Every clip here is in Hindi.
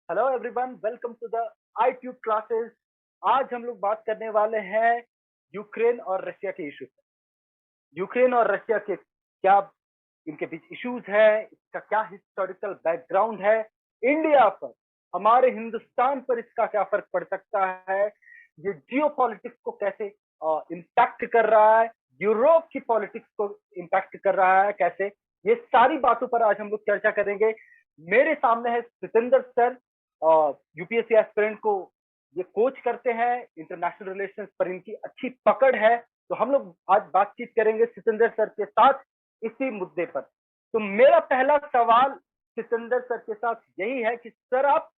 Hello everyone, welcome to the iTube classes. आज हम लोग बात करने वाले हैं यूक्रेन और रशिया के इशू पे। यूक्रेन और रशिया के क्या इनके बीच इश्यूज है, इसका क्या हिस्टोरिकल बैकग्राउंड है, इंडिया पर, हमारे हिंदुस्तान पर इसका क्या फर्क पड़ सकता है, ये जियो पॉलिटिक्स को कैसे इम्पैक्ट कर रहा है, यूरोप की पॉलिटिक्स को इम्पैक्ट कर रहा है कैसे, ये सारी बातों पर आज हम लोग चर्चा करेंगे। मेरे सामने है सितेंद्र सर, यूपीएससी एस्पिरेंट को ये कोच करते हैं, इंटरनेशनल रिलेशंस पर इनकी अच्छी पकड़ है। तो हम लोग आज बातचीत करेंगे सितेंद्र सर के साथ इसी मुद्दे पर। तो मेरा पहला सवाल सिकंदर सर के साथ यही है कि सर आप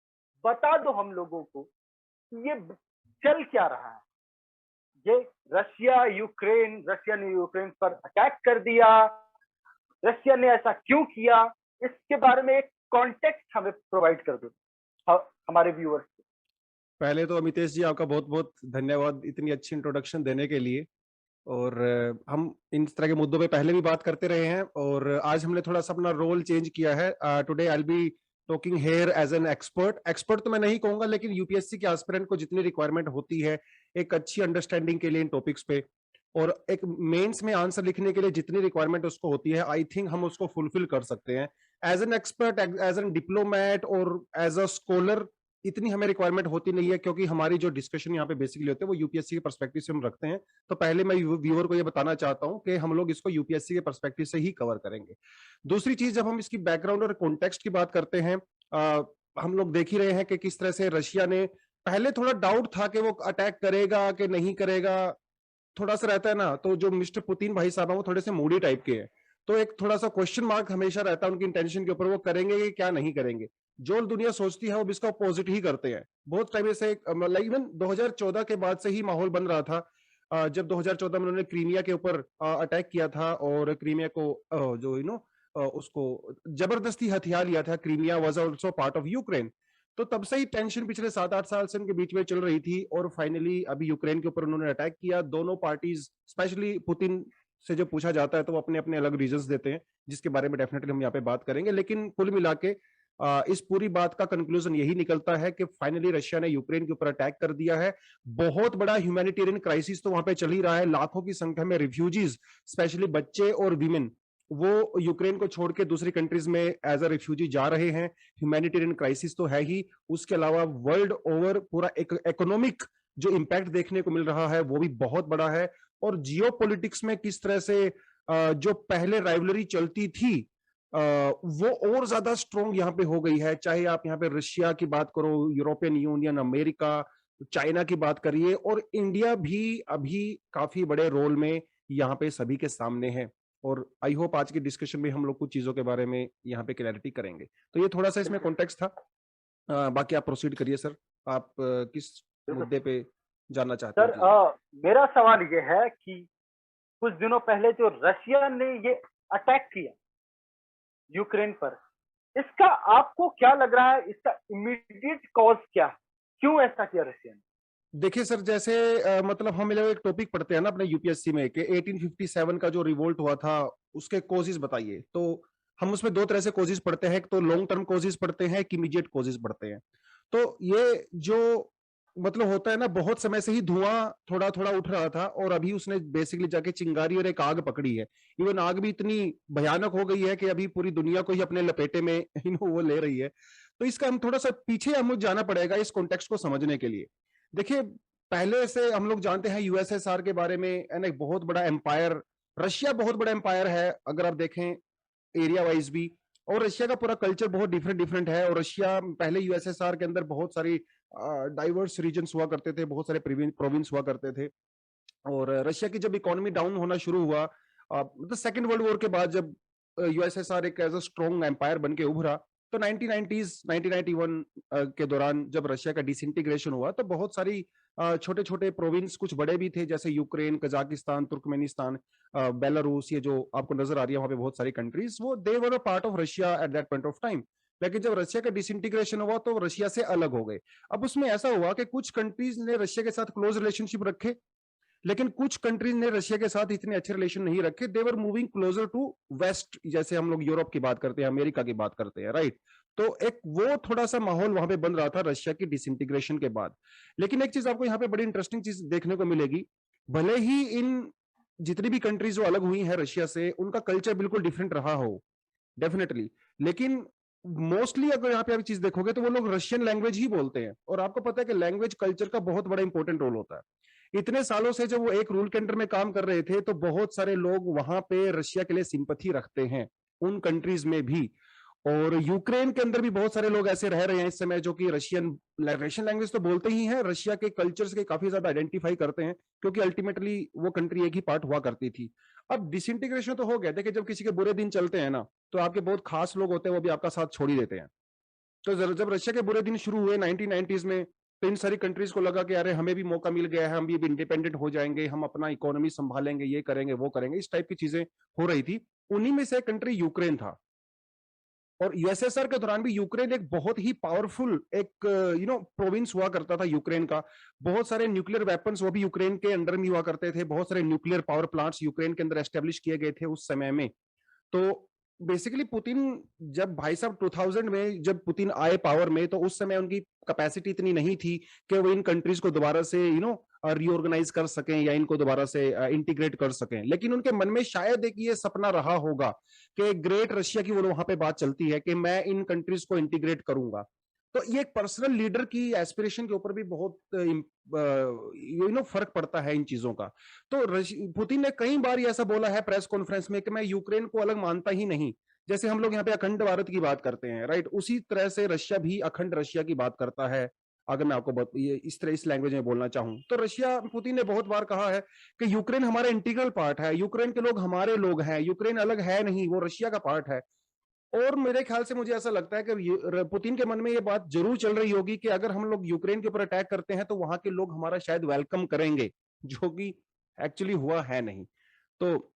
बता दो हम लोगों को कि ये चल क्या रहा है। ये रशिया ने यूक्रेन पर अटैक कर दिया, रशिया ने ऐसा क्यों किया, इसके बारे में एक कॉन्टेक्स्ट हमें प्रोवाइड कर दो हमारे व्यूअर्स को। पहले तो अमितेश जी आपका बहुत बहुत धन्यवाद इतनी अच्छी इंट्रोडक्शन देने के लिए। और हम इन तरह के मुद्दों पे पहले भी बात करते रहे हैं और आज हमने थोड़ा सा अपना रोल चेंज किया है। Today I will be talking here as an expert. Expert तो मैं नहीं कहूंगा, लेकिन यूपीएससी के एस्पिरेंट को जितनी रिक्वायरमेंट होती है एक अच्छी अंडरस्टैंडिंग के लिए इन टॉपिक्स पे, और एक मेंस में आंसर लिखने के लिए जितनी रिक्वायरमेंट उसको होती है, आई थिंक हम उसको फुलफिल कर सकते हैं as an expert, as an diplomat और एज अ स्कॉलर। इतनी हमें रिक्वायरमेंट होती नहीं है, क्योंकि हमारी जो डिस्कशन यहाँ पे बेसिकली होते हैं वो यूपीएससी के पर्सपेक्टिव से हम रखते हैं। तो पहले मैं व्यूअर को ये बताना चाहता हूँ कि हम लोग इसको यूपीएससी के पर्सपेक्टिव से ही कवर करेंगे। दूसरी चीज, जब हम इसकी बैकग्राउंड और कॉन्टेक्स्ट की बात करते हैं, हम लोग देख ही रहे हैं कि किस तरह से रशिया ने, पहले थोड़ा डाउट था कि वो अटैक करेगा कि नहीं करेगा, थोड़ा सा रहता है ना। तो जो मिस्टर पुतिन भाई साहब हैं वो थोड़े से मूडी टाइप के हैं, तो एक थोड़ा सा क्वेश्चन मार्क हमेशा रहता है उनकी इंटेंशन के ऊपर, वो करेंगे कि क्या नहीं करेंगे। जो दुनिया सोचती है वो इसका अपोजिट ही करते हैं। बहुत टाइम से, मतलब इवन 2014 के बाद से ही माहौल बन रहा था। जब 2014 में उन्होंने क्रीमिया के ऊपर अटैक किया था और क्रीमिया को जो उसको जबरदस्ती हथिया लिया था। Crimea was also part of Ukraine. तो तब से ही टेंशन पिछले 7-8 साल से उनके बीच में चल रही थी, और फाइनली अभी यूक्रेन के ऊपर उन्होंने अटैक किया। दोनों पार्टीज, स्पेशली पुतिन से जो पूछा जाता है तो वो अपने अपने अलग रीजंस देते हैं, जिसके बारे में डेफिनेटली हम यहाँ पे बात करेंगे। लेकिन कुल मिला के इस पूरी बात का कंक्लूजन यही निकलता है कि फाइनली रशिया ने यूक्रेन के ऊपर अटैक कर दिया है। बहुत बड़ा ह्यूमैनिटेरियन क्राइसिस तो वहां पे चल ही रहा है। लाखों की संख्या में रिफ्यूजीज, स्पेशली बच्चे और विमेन, वो यूक्रेन को छोड़ के दूसरी कंट्रीज में एज अ रिफ्यूजी जा रहे हैं। ह्यूमैनिटेरियन क्राइसिस तो है ही, उसके अलावा वर्ल्ड ओवर पूरा इकोनॉमिक जो इंपैक्ट देखने को मिल रहा है वो भी बहुत बड़ा है। और जियो पॉलिटिक्स में किस तरह से जो पहले राइवलरी चलती थी वो और ज्यादा स्ट्रॉन्ग यहाँ पे हो गई है। चाहे आप यहाँ पे रशिया की बात करो, यूरोपियन यूनियन, अमेरिका, चाइना की बात करिए, और इंडिया भी अभी काफी बड़े रोल में यहाँ पे सभी के सामने है। और आई होप आज की डिस्कशन में हम लोग कुछ चीजों के बारे में यहाँ पे क्लैरिटी करेंगे। तो ये थोड़ा सा इसमें बिल्कुल कॉन्टेक्स्ट था। बाकी आप प्रोसीड करिए सर। आप किस बिल्कुल मुद्दे पे जानना चाहते हैं सर, जी जी। मेरा सवाल ये है कि कुछ दिनों पहले जो रशिया ने ये अटैक किया यूक्रेन पर, इसका आपको क्या लग रहा है, इसका इमीडिएट कॉज क्या है, क्यों ऐसा किया रशिया ने? देखिए सर, जैसे मतलब हम लोग एक टॉपिक पढ़ते हैं ना अपने यूपीएससी में कि 1857 का जो रिवोल्ट हुआ था उसके कॉजेज बताइए। तो हम उसमें दो तरह से कॉजेज पढ़ते हैं, एक तो लॉन्ग टर्म कॉजेज पढ़ते हैं, एक इमीडिएट कॉजेज पढ़ते हैं। तो ये जो मतलब होता है ना, बहुत समय से ही धुआं थोड़ा थोड़ा उठ रहा था और अभी उसने बेसिकली जाके चिंगारी और एक आग पकड़ी है। इवन आग भी इतनी भयानक हो गई है कि अभी पूरी दुनिया को ही अपने लपेटे में वो ले रही है। तो इसका हम थोड़ा सा पीछे हम जाना पड़ेगा इस कॉन्टेक्स्ट को समझने के लिए। देखिए, पहले से हम लोग जानते हैं यूएसएसआर के बारे में, यानी एक बहुत बड़ा एम्पायर। रशिया बहुत बड़ा एम्पायर है अगर आप देखें एरिया वाइज भी, और रशिया का पूरा कल्चर बहुत डिफरेंट डिफरेंट है। और रशिया पहले यूएसएसआर के अंदर बहुत सारी डाइवर्स रीजन हुआ करते थे, बहुत सारे प्रोविंस हुआ करते थे। और रशिया की जब इकोनॉमी डाउन होना शुरू हुआ, मतलब सेकेंड वर्ल्ड वॉर के बाद, जब यूएसएसआर एक एज अ स्ट्रॉन्ग एम्पायर बन के उभरा, तो 1990s 1991 के दौरान जब रशिया का डिसइंटीग्रेशन हुआ तो बहुत सारी छोटे छोटे प्रोविंस, कुछ बड़े भी थे जैसे यूक्रेन, कजाकिस्तान, तुर्कमेनिस्तान, बेलारूस, ये जो आपको नजर आ रही है वहां पे बहुत सारी कंट्रीज, वो they were a part of Russia at that point of time. लेकिन जब रशिया का डिसइंटीग्रेशन हुआ तो रशिया से अलग हो गए। अब उसमें ऐसा हुआ कि कुछ कंट्रीज ने रशिया के साथ क्लोज रिलेशनशिप रखे, लेकिन कुछ कंट्रीज ने रशिया के साथ इतने अच्छे रिलेशन नहीं रखे। They were moving closer to West, जैसे हम लोग यूरोप की बात करते हैं, अमेरिका की बात करते हैं, राइट। तो एक वो थोड़ा सा माहौल वहां पे बन रहा था रशिया की डिसइंटीग्रेशन के बाद। लेकिन एक चीज आपको यहाँ पे बड़ी इंटरेस्टिंग चीज देखने को मिलेगी, भले ही इन जितनी भी कंट्रीज जो अलग हुई है रशिया से, उनका कल्चर बिल्कुल डिफरेंट रहा हो, डेफिनेटली, लेकिन मोस्टली अगर यहाँ पे आप चीज देखोगे तो वो लोग रशियन लैंग्वेज ही बोलते हैं। और आपको पता है कि लैंग्वेज कल्चर का बहुत बड़ा इंपॉर्टेंट रोल होता है। इतने सालों से जब वो एक रूल के अंडर में काम कर रहे थे, तो बहुत सारे लोग वहां पे रशिया के लिए सिंपथी रखते हैं उन कंट्रीज में भी। और यूक्रेन के अंदर भी बहुत सारे लोग ऐसे रह रहे हैं इस समय जो कि रशियन लैंग्वेज तो बोलते ही हैं, रशिया के कल्चर के काफी ज्यादा आइडेंटिफाई करते हैं, क्योंकि अल्टीमेटली वो कंट्री एक ही पार्ट हुआ करती थी। अब डिसइंटीग्रेशन तो हो गया। देखिए, जब किसी के बुरे दिन चलते हैं ना, तो आपके बहुत खास लोग होते हैं, वो भी आपका साथ छोड़ ही देते हैं। तो जब रशिया के बुरे दिन शुरू हुए 1990s में, तो इन सारी कंट्रीज को लगा कि अरे हमें भी मौका मिल गया है, हम भी इंडिपेंडेंट हो जाएंगे, हम अपना इकोनॉमी संभालेंगे, ये करेंगे वो करेंगे, इस टाइप की चीजें हो रही थी। उन्हीं में से कंट्री यूक्रेन था। और यूएसएसआर के दौरान भी यूक्रेन एक बहुत ही पावरफुल एक प्रोविंस हुआ करता था यूक्रेन का। बहुत सारे न्यूक्लियर वेपन्स वो भी यूक्रेन के अंडर में हुआ करते थे, बहुत सारे न्यूक्लियर पावर प्लांट्स यूक्रेन के अंदर एस्टेब्लिश किए गए थे उस समय में। तो बेसिकली पुतिन, जब भाई साहब 2000 में जब पुतिन आए पावर में, तो उस समय उनकी कैपेसिटी इतनी नहीं थी कि वो इन कंट्रीज को दोबारा से रीऑर्गेनाइज कर सकें या इनको दोबारा से इंटीग्रेट कर सकें। लेकिन उनके मन में शायद एक ये सपना रहा होगा कि ग्रेट रशिया की वो वहां पे बात चलती है कि मैं इन कंट्रीज को इंटीग्रेट करूंगा। तो ये एक पर्सनल लीडर की एस्पिरेशन के ऊपर भी बहुत फर्क पड़ता है इन चीजों का। तो पुतिन ने कई बार ऐसा बोला है प्रेस कॉन्फ्रेंस में कि मैं यूक्रेन को अलग मानता ही नहीं। जैसे हम लोग यहाँ पे अखंड भारत की बात करते हैं, राइट, उसी तरह से रशिया भी अखंड रशिया की बात करता है। अगर मैं आपको ये इस तरह इस लैंग्वेज में बोलना चाहूं, तो रशिया, पुतिन ने बहुत बार कहा है कि यूक्रेन हमारा इंटीग्रल पार्ट है, यूक्रेन के लोग हमारे लोग हैं, यूक्रेन अलग है नहीं, वो रशिया का पार्ट है। और मेरे ख्याल से मुझे ऐसा लगता है कि पुतिन के मन में ये बात जरूर चल रही होगी कि अगर हम लोग यूक्रेन के ऊपर अटैक करते हैं तो वहां के लोग हमारा शायद वेलकम करेंगे, जो कि एक्चुअली हुआ है नहीं। तो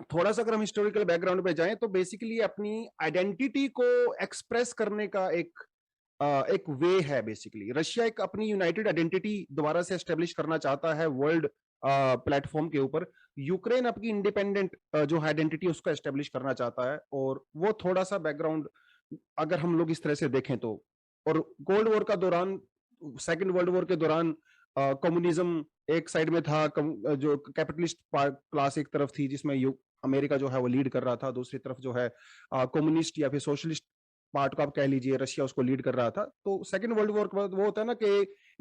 थोड़ा सा अगर हम हिस्टोरिकल बैकग्राउंड पे जाएं, तो बेसिकली अपनी आइडेंटिटी को एक्सप्रेस करने का एक वे है। बेसिकली रशिया एक अपनी यूनाइटेड आइडेंटिटी दोबारा से एस्टेब्लिश करना चाहता है वर्ल्ड प्लेटफॉर्म के ऊपर। यूक्रेन अपनी इंडिपेंडेंट जो आइडेंटिटी उसको एस्टेब्लिश करना चाहता है। और वो थोड़ा सा बैकग्राउंड अगर हम लोग इस तरह से देखें तो, और कोल्ड वॉर का दौरान, सेकेंड वर्ल्ड वॉर के दौरान कम्युनिज्म एक साइड में था, जो कैपिटलिस्ट क्लास एक तरफ थी जिसमें अमेरिका जो है वो लीड कर रहा था, दूसरी तरफ जो है कम्युनिस्ट या फिर सोशलिस्ट पार्ट को आप कह लीजिए, रशिया उसको लीड कर रहा था। तो सेकेंड वर्ल्ड वॉर के बाद वो होता है ना कि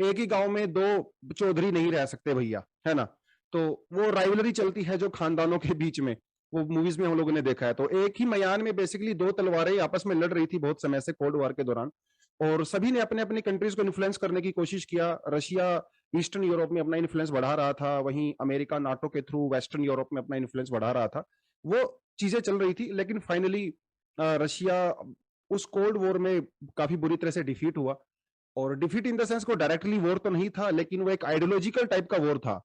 एक ही गांव में दो चौधरी नहीं रह सकते भैया, है ना। तो वो राइवलरी चलती है जो खानदानों के बीच में, वो मूवीज में हम लोगों ने देखा है। तो एक ही मयान में बेसिकली दो तलवारें आपस में लड़ रही थी बहुत समय से कोल्ड वॉर के दौरान, और सभी ने अपने अपनी कंट्रीज को इन्फ्लुएंस करने की कोशिश किया। रशिया ईस्टर्न यूरोप में अपना इन्फ्लुएंस बढ़ा रहा था, वहीं अमेरिका नाटो के थ्रू वेस्टर्न यूरोप में अपना इन्फ्लुएंस बढ़ा रहा था। वो चीजें चल रही थी, लेकिन फाइनली रशिया उस कोल्ड वॉर में काफी बुरी तरह से डिफीट हुआ। और डिफीट इन द सेंस को डायरेक्टली वॉर तो नहीं था, लेकिन वो एक आइडियोलॉजिकल टाइप का वॉर था।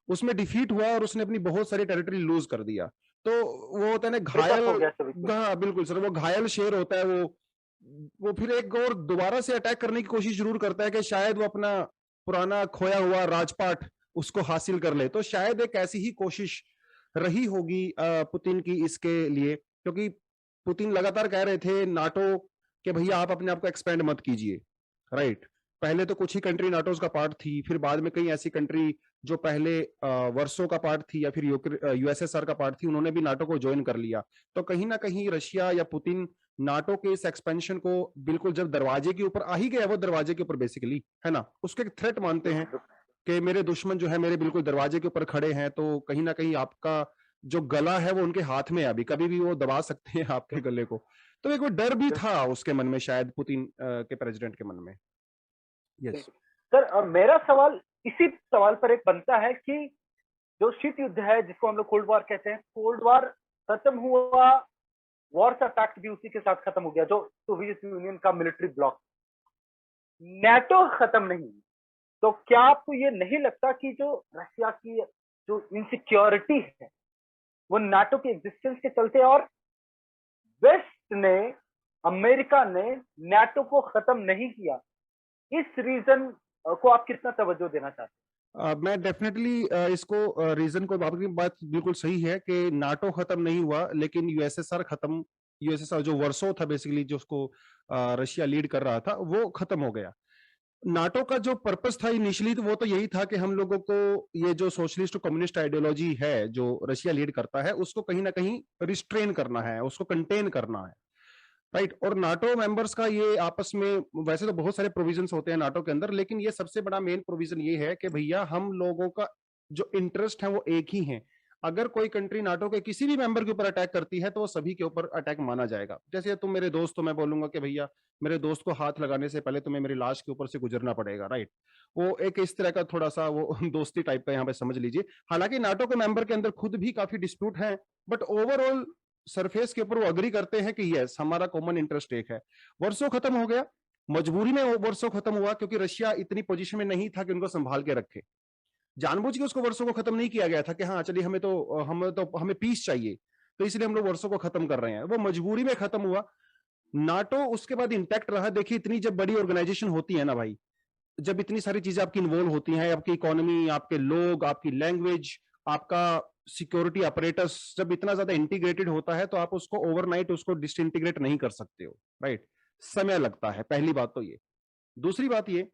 उसमें डिफीट हुआ और उसने अपनी बहुत सारी टेरिटरी लूज कर दिया। तो वो होता है ना घायल, हाँ बिल्कुल सर, वो घायल शेर होता है। वो फिर एक और दोबारा से अटैक करने की कोशिश जरूर करता है कि शायद वो अपना पुराना खोया हुआ राजपाट उसको हासिल कर ले। तो शायद एक ऐसी ही कोशिश रही होगी पुतिन की इसके लिए, क्योंकि पुतिन लगातार कह रहे थे नाटो कि भैया आप अपने आप को एक्सपेंड मत कीजिए, राइट। पहले तो कुछ ही कंट्री नाटो का पार्ट थी, फिर बाद में कई ऐसी कंट्री जो पहले वर्सो का पार्ट थी या फिर यूएसएसआर का पार्ट थी, उन्होंने भी नाटो को ज्वाइन कर लिया। तो कहीं ना कहीं रशिया या पुतिन नाटो के इस एक्सपेंशन को बिल्कुल जब दरवाजे के ऊपर आ ही गया, वो दरवाजे के ऊपर बेसिकली, है ना, उसके थ्रेट मानते हैं कि मेरे दुश्मन जो है मेरे बिल्कुल दरवाजे के ऊपर खड़े हैं, तो कहीं ना कहीं आपका जो गला है वो उनके हाथ में है, अभी कभी भी वो दबा सकते हैं आपके गले को। तो एक वो डर भी था उसके मन में, शायद पुतिन के प्रेसिडेंट के मन में। यस सर, मेरा सवाल इसी सवाल पर एक बनता है कि जो शीत युद्ध है जिसको हम लोग कोल्ड वॉर कहते हैं, कोल्ड वॉर खत्म हुआ, वॉर्स पैक्ट भी उसी के साथ खत्म हो गया, जो सोवियत यूनियन का मिलिट्री ब्लॉक। नेटो खत्म नहीं। तो क्या आपको ये नहीं लगता कि जो रशिया की जो इनसिक्योरिटी है वो नाटो के एग्जिस्टेंस के चलते, और वेस्ट ने, अमेरिका ने नाटो को खत्म नहीं किया, इस रीजन को आप कितना तवज्जो देना चाहते हैं? मैं डेफिनेटली इसको रीजन को, आपकी बात बिल्कुल सही है कि नाटो खत्म नहीं हुआ, लेकिन यूएसएसआर खत्म यूएसएसआर जो वर्सो था बेसिकली, जो उसको रशिया लीड कर रहा था, वो खत्म हो गया। नाटो का जो पर्पस था इनिशियली, तो वो तो यही था कि हम लोगों को ये जो सोशलिस्ट और कम्युनिस्ट आइडियोलॉजी है जो रशिया लीड करता है, उसको कहीं ना कहीं रिस्ट्रेन करना है, उसको कंटेन करना है, राइट। और नाटो मेंबर्स का ये आपस में, वैसे तो बहुत सारे प्रोविजंस होते हैं नाटो के अंदर, लेकिन ये सबसे बड़ा मेन प्रोविजन ये है कि भैया हम लोगों का जो इंटरेस्ट है वो एक ही है। अगर कोई कंट्री नाटो के किसी भी मेंबर के ऊपर अटैक करती है तो वो सभी के ऊपर अटैक माना जाएगा। जैसे तुम मेरे दोस्त, तो मैं बोलूंगा कि भैया मेरे दोस्त को हाथ लगाने से पहले तुम्हें मेरी लाश के ऊपर से गुजरना पड़ेगा, राइट। वो एक इस तरह का थोड़ा सा वो दोस्ती टाइप का यहाँ पे समझ लीजिए। हालांकि नाटो के मेंबर के अंदर खुद भी काफी डिस्प्यूट है, बट ओवरऑल सरफेस के ऊपर वो अग्री करते हैं कि यस हमारा कॉमन इंटरेस्ट एक है। वर्षों खत्म हो गया, मजबूरी में वो वर्षों खत्म हुआ, क्योंकि रशिया इतनी पोजीशन में नहीं था कि उनको संभाल के रखे। जानबूझ के उसको वर्षों को खत्म नहीं किया गया था कि हाँ चलिए हमें पीस चाहिए, तो इसलिए हम लोग वर्षों को खत्म कर रहे हैं। वो मजबूरी में खत्म हुआ। नाटो उसके बाद इंटैक्ट रहा। देखिए इतनी जब बड़ी ऑर्गेनाइजेशन होती है ना भाई, जब इतनी सारी चीजें आपकी इन्वॉल्व होती हैं, आपकी इकोनॉमी, आपके लोग, आपकी लैंग्वेज, आपका सिक्योरिटी अपरेटस जब इतना ज्यादा इंटीग्रेटेड होता है, तो आप उसको ओवरनाइट उसको डिसइंटीग्रेट नहीं कर सकते हो, राइट। समय लगता है, पहली बात तो ये। दूसरी बात ये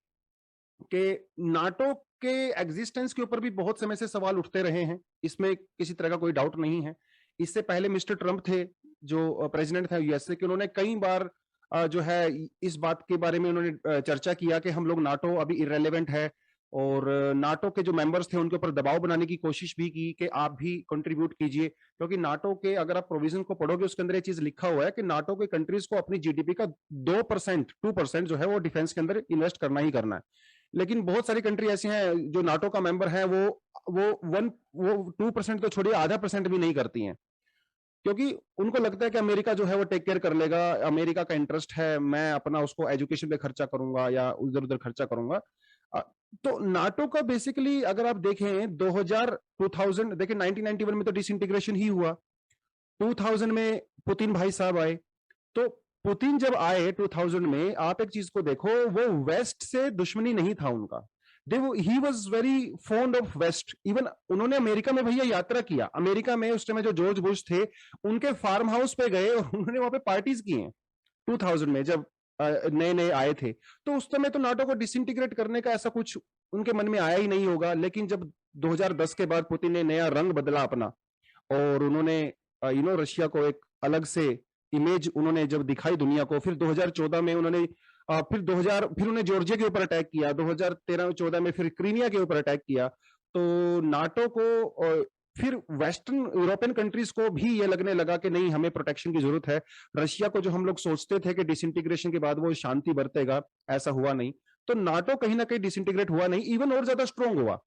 कि नाटो के एग्जिस्टेंस के ऊपर भी बहुत समय से सवाल उठते रहे हैं, इसमें किसी तरह का कोई डाउट नहीं है। इससे पहले मिस्टर ट्रंप थे, जो प्रेसिडेंट थे यूएसए के, उन्होंने कई बार जो है इस बात के बारे में उन्होंने चर्चा किया कि हम लोग नाटो अभी इरेलीवेंट है, और नाटो के जो मेंबर्स थे उनके ऊपर दबाव बनाने की कोशिश भी की कि आप भी कंट्रीब्यूट कीजिए, क्योंकि नाटो के अगर आप प्रोविजन को पढ़ोगे उसके अंदर ये चीज लिखा हुआ है कि नाटो के कंट्रीज को अपनी जीडीपी का 2% जो है वो डिफेंस के अंदर इन्वेस्ट करना ही करना है। लेकिन बहुत सारी कंट्री ऐसी हैं जो नाटो का मेंबर है, वो 2% तो छोड़िए, आधा % भी नहीं करती हैं, क्योंकि उनको लगता है कि अमेरिका जो है वो टेक केयर कर लेगा, अमेरिका का इंटरेस्ट है, मैं अपना उसको एजुकेशन पे खर्चा करूंगा या उधर उधर खर्चा करूंगा। तो नाटो का बेसिकली अगर आप देखें 2000 देखिए 1991 में तो डिसइंटीग्रेशन ही हुआ, 2000 में पुतिन भाई साहब आए। तो पुतिन जब आए 2000 में, आप एक चीज को देखो, वो वेस्ट से दुश्मनी नहीं था उनका। He was very fond of West. Even उन्होंने अमेरिका में भैया यात्रा किया, अमेरिका में उस टाइम जो जॉर्ज बुश थे उनके फार्म हाउस पे गए और उन्होंने वहां पे पार्टीज की हैं 2000 में, जब नए नए आए थे। तो उस समय तो नाटो को डिसइंटीग्रेट करने का ऐसा कुछ उनके मन में आया ही नहीं होगा। लेकिन जब 2010 के बाद पुतिन ने नया रंग बदला अपना, और उन्होंने रशिया को एक अलग से इमेज उन्होंने जब दिखाई दुनिया को, फिर 2014 में उन्होंने फिर उन्हें जॉर्जिया के ऊपर अटैक किया, 2013-14 में फिर क्रीमिया के ऊपर अटैक किया। तो नाटो को फिर वेस्टर्न यूरोपियन कंट्रीज को भी ये लगने लगा कि नहीं, हमें प्रोटेक्शन की जरूरत है। रशिया को जो हम लोग सोचते थे कि डिसइंटीग्रेशन के बाद वो शांति बरतेगा, ऐसा हुआ नहीं। तो नाटो कहीं ना कहीं डिसइंटीग्रेट हुआ नहीं, इवन और ज्यादा स्ट्रांग हुआ।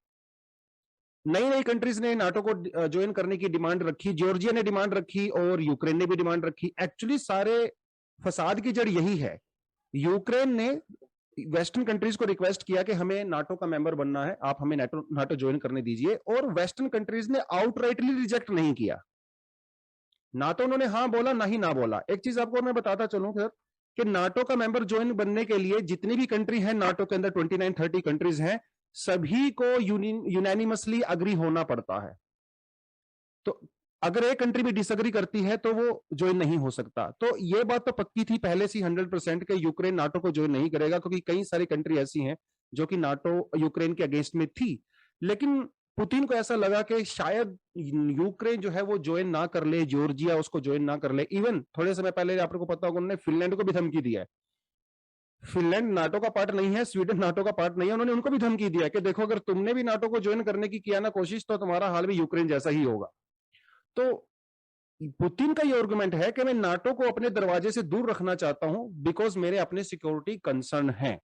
नई नई कंट्रीज ने नाटो को ज्वाइन करने की डिमांड रखी, जॉर्जिया ने डिमांड रखी और यूक्रेन ने भी डिमांड रखी। एक्चुअली सारे फसाद की जड़ यही है। यूक्रेन ने वेस्टर्न कंट्रीज को रिक्वेस्ट किया कि हमें नाटो का मेंबर बनना है, आप हमें नाटो ज्वाइन करने दीजिए, और वेस्टर्न कंट्रीज ने आउटराइटली रिजेक्ट नहीं किया। ना तो उन्होंने हाँ बोला, ना ही ना बोला। एक चीज आपको मैं बताता चलूं सर, कि नाटो का मेंबर ज्वाइन बनने के लिए जितनी भी कंट्री है नाटो के अंदर, 29-30 कंट्रीज हैं, सभी को यूनानिमसली अग्री होना पड़ता है। तो अगर एक कंट्री भी डिसअग्री करती है तो वो ज्वाइन नहीं हो सकता। तो ये बात तो पक्की थी पहले से 100% के यूक्रेन नाटो को ज्वाइन नहीं करेगा, क्योंकि कई सारी कंट्री ऐसी हैं जो कि नाटो यूक्रेन के अगेंस्ट में थी। लेकिन पुतिन को ऐसा लगा कि शायद यूक्रेन जो है वो ज्वाइन ना कर ले, जॉर्जिया उसको ज्वाइन ना कर ले। इवन थोड़े समय पहले आपको पता होगा उन्होंने फिनलैंड को भी धमकी दिया है। फिनलैंड नाटो का पार्ट नहीं है, स्वीडन नाटो का पार्ट नहीं है, उन्होंने उनको भी धमकी दिया कि देखो अगर तुमने भी नाटो को ज्वाइन करने की किया ना कोशिश, तो तुम्हारा हाल भी यूक्रेन जैसा ही होगा। तो पुतिन का ये आर्गुमेंट है कि मैं नाटो को अपने दरवाजे से दूर रखना चाहता हूं बिकॉज मेरे अपने सिक्योरिटी कंसर्न है,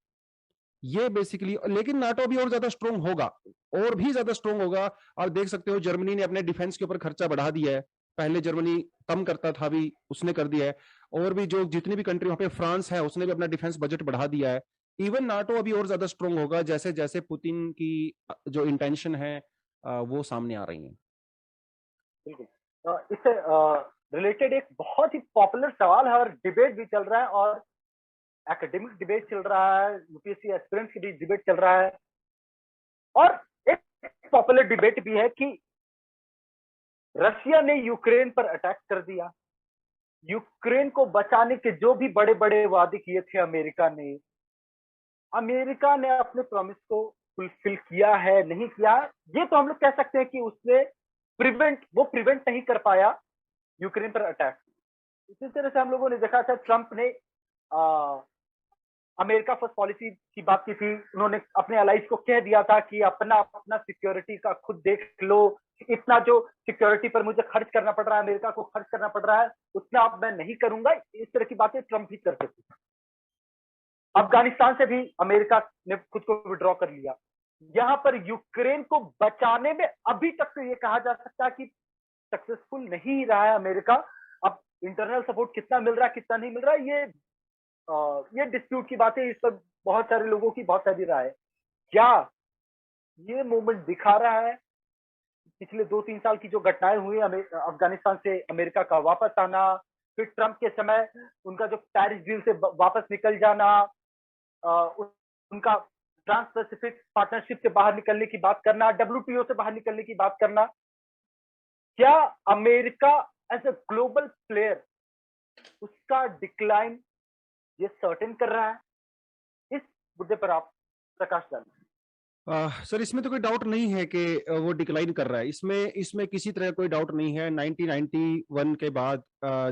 ये बेसिकली। लेकिन नाटो अभी और ज्यादा स्ट्रांग होगा, और भी ज्यादा स्ट्रांग होगा। आप देख सकते हो जर्मनी ने अपने डिफेंस के ऊपर खर्चा बढ़ा दिया है। पहले जर्मनी कम करता था, अभी उसने कर दिया है। और भी जो जितनी भी कंट्री वहां पे, फ्रांस है, उसने भी अपना डिफेंस बजट बढ़ा दिया है। इवन नाटो अभी और ज्यादा स्ट्रांग होगा जैसे जैसे पुतिन की जो इंटेंशन है वो सामने आ रही है। बिल्कुल। इससे रिलेटेड एक बहुत ही पॉपुलर सवाल है और डिबेट भी चल रहा है, और एकेडमिक डिबेट चल रहा है, यूपीएससी एस्पिरेंट्स के बीच डिबेट चल रहा है, और एक पॉपुलर डिबेट भी है कि रशिया ने यूक्रेन पर अटैक कर दिया, यूक्रेन को बचाने के जो भी बड़े बड़े वादे किए थे अमेरिका ने अपने प्रॉमिस को फुलफिल किया है नहीं किया, ये तो हम लोग कह सकते हैं कि उसने प्रिवेंट नहीं कर पाया यूक्रेन पर अटैक। इसी तरह से हम लोगों ने देखा था ट्रंप ने अमेरिका फर्स्ट पॉलिसी की बात की थी। उन्होंने अपने अलाइज को कह दिया था कि अपना सिक्योरिटी का खुद देख लो, इतना जो सिक्योरिटी पर मुझे खर्च करना पड़ रहा है, अमेरिका को खर्च करना पड़ रहा है, उतना अब मैं नहीं करूंगा। इस तरह की बातें ट्रंप भी करते थे। अफगानिस्तान से भी अमेरिका ने खुद को विड्रॉ कर लिया। यहां पर यूक्रेन को बचाने में अभी तक तो ये कहा जा सकता है कि सक्सेसफुल नहीं रहा है अमेरिका। अब इंटरनल सपोर्ट कितना मिल रहा है कितना नहीं मिल रहा है, ये डिस्प्यूट की बात है। इस पर बहुत सारे लोगों की बहुत सारी राय है। क्या ये मूवमेंट दिखा रहा है पिछले 2-3 साल की जो घटनाएं हुई, अफगानिस्तान से अमेरिका का वापस आना, फिर ट्रंप के समय उनका जो पेरिस डील से वापस निकल जाना, उनका ट्रांस पैसिफिक पार्टनरशिप से बाहर निकलने की बात करना, डब्ल्यूटीओ से बाहर निकलने की बात करना, क्या America as a global player उसका डिक्लाइन ये सर्टेन कर रहा है? इस मुद्दे पर आप प्रकाश डालें। सर इसमें तो कोई डाउट नहीं है कि वो डिक्लाइन कर रहा है। इसमें किसी तरह कोई डाउट नहीं है। 1991 के बाद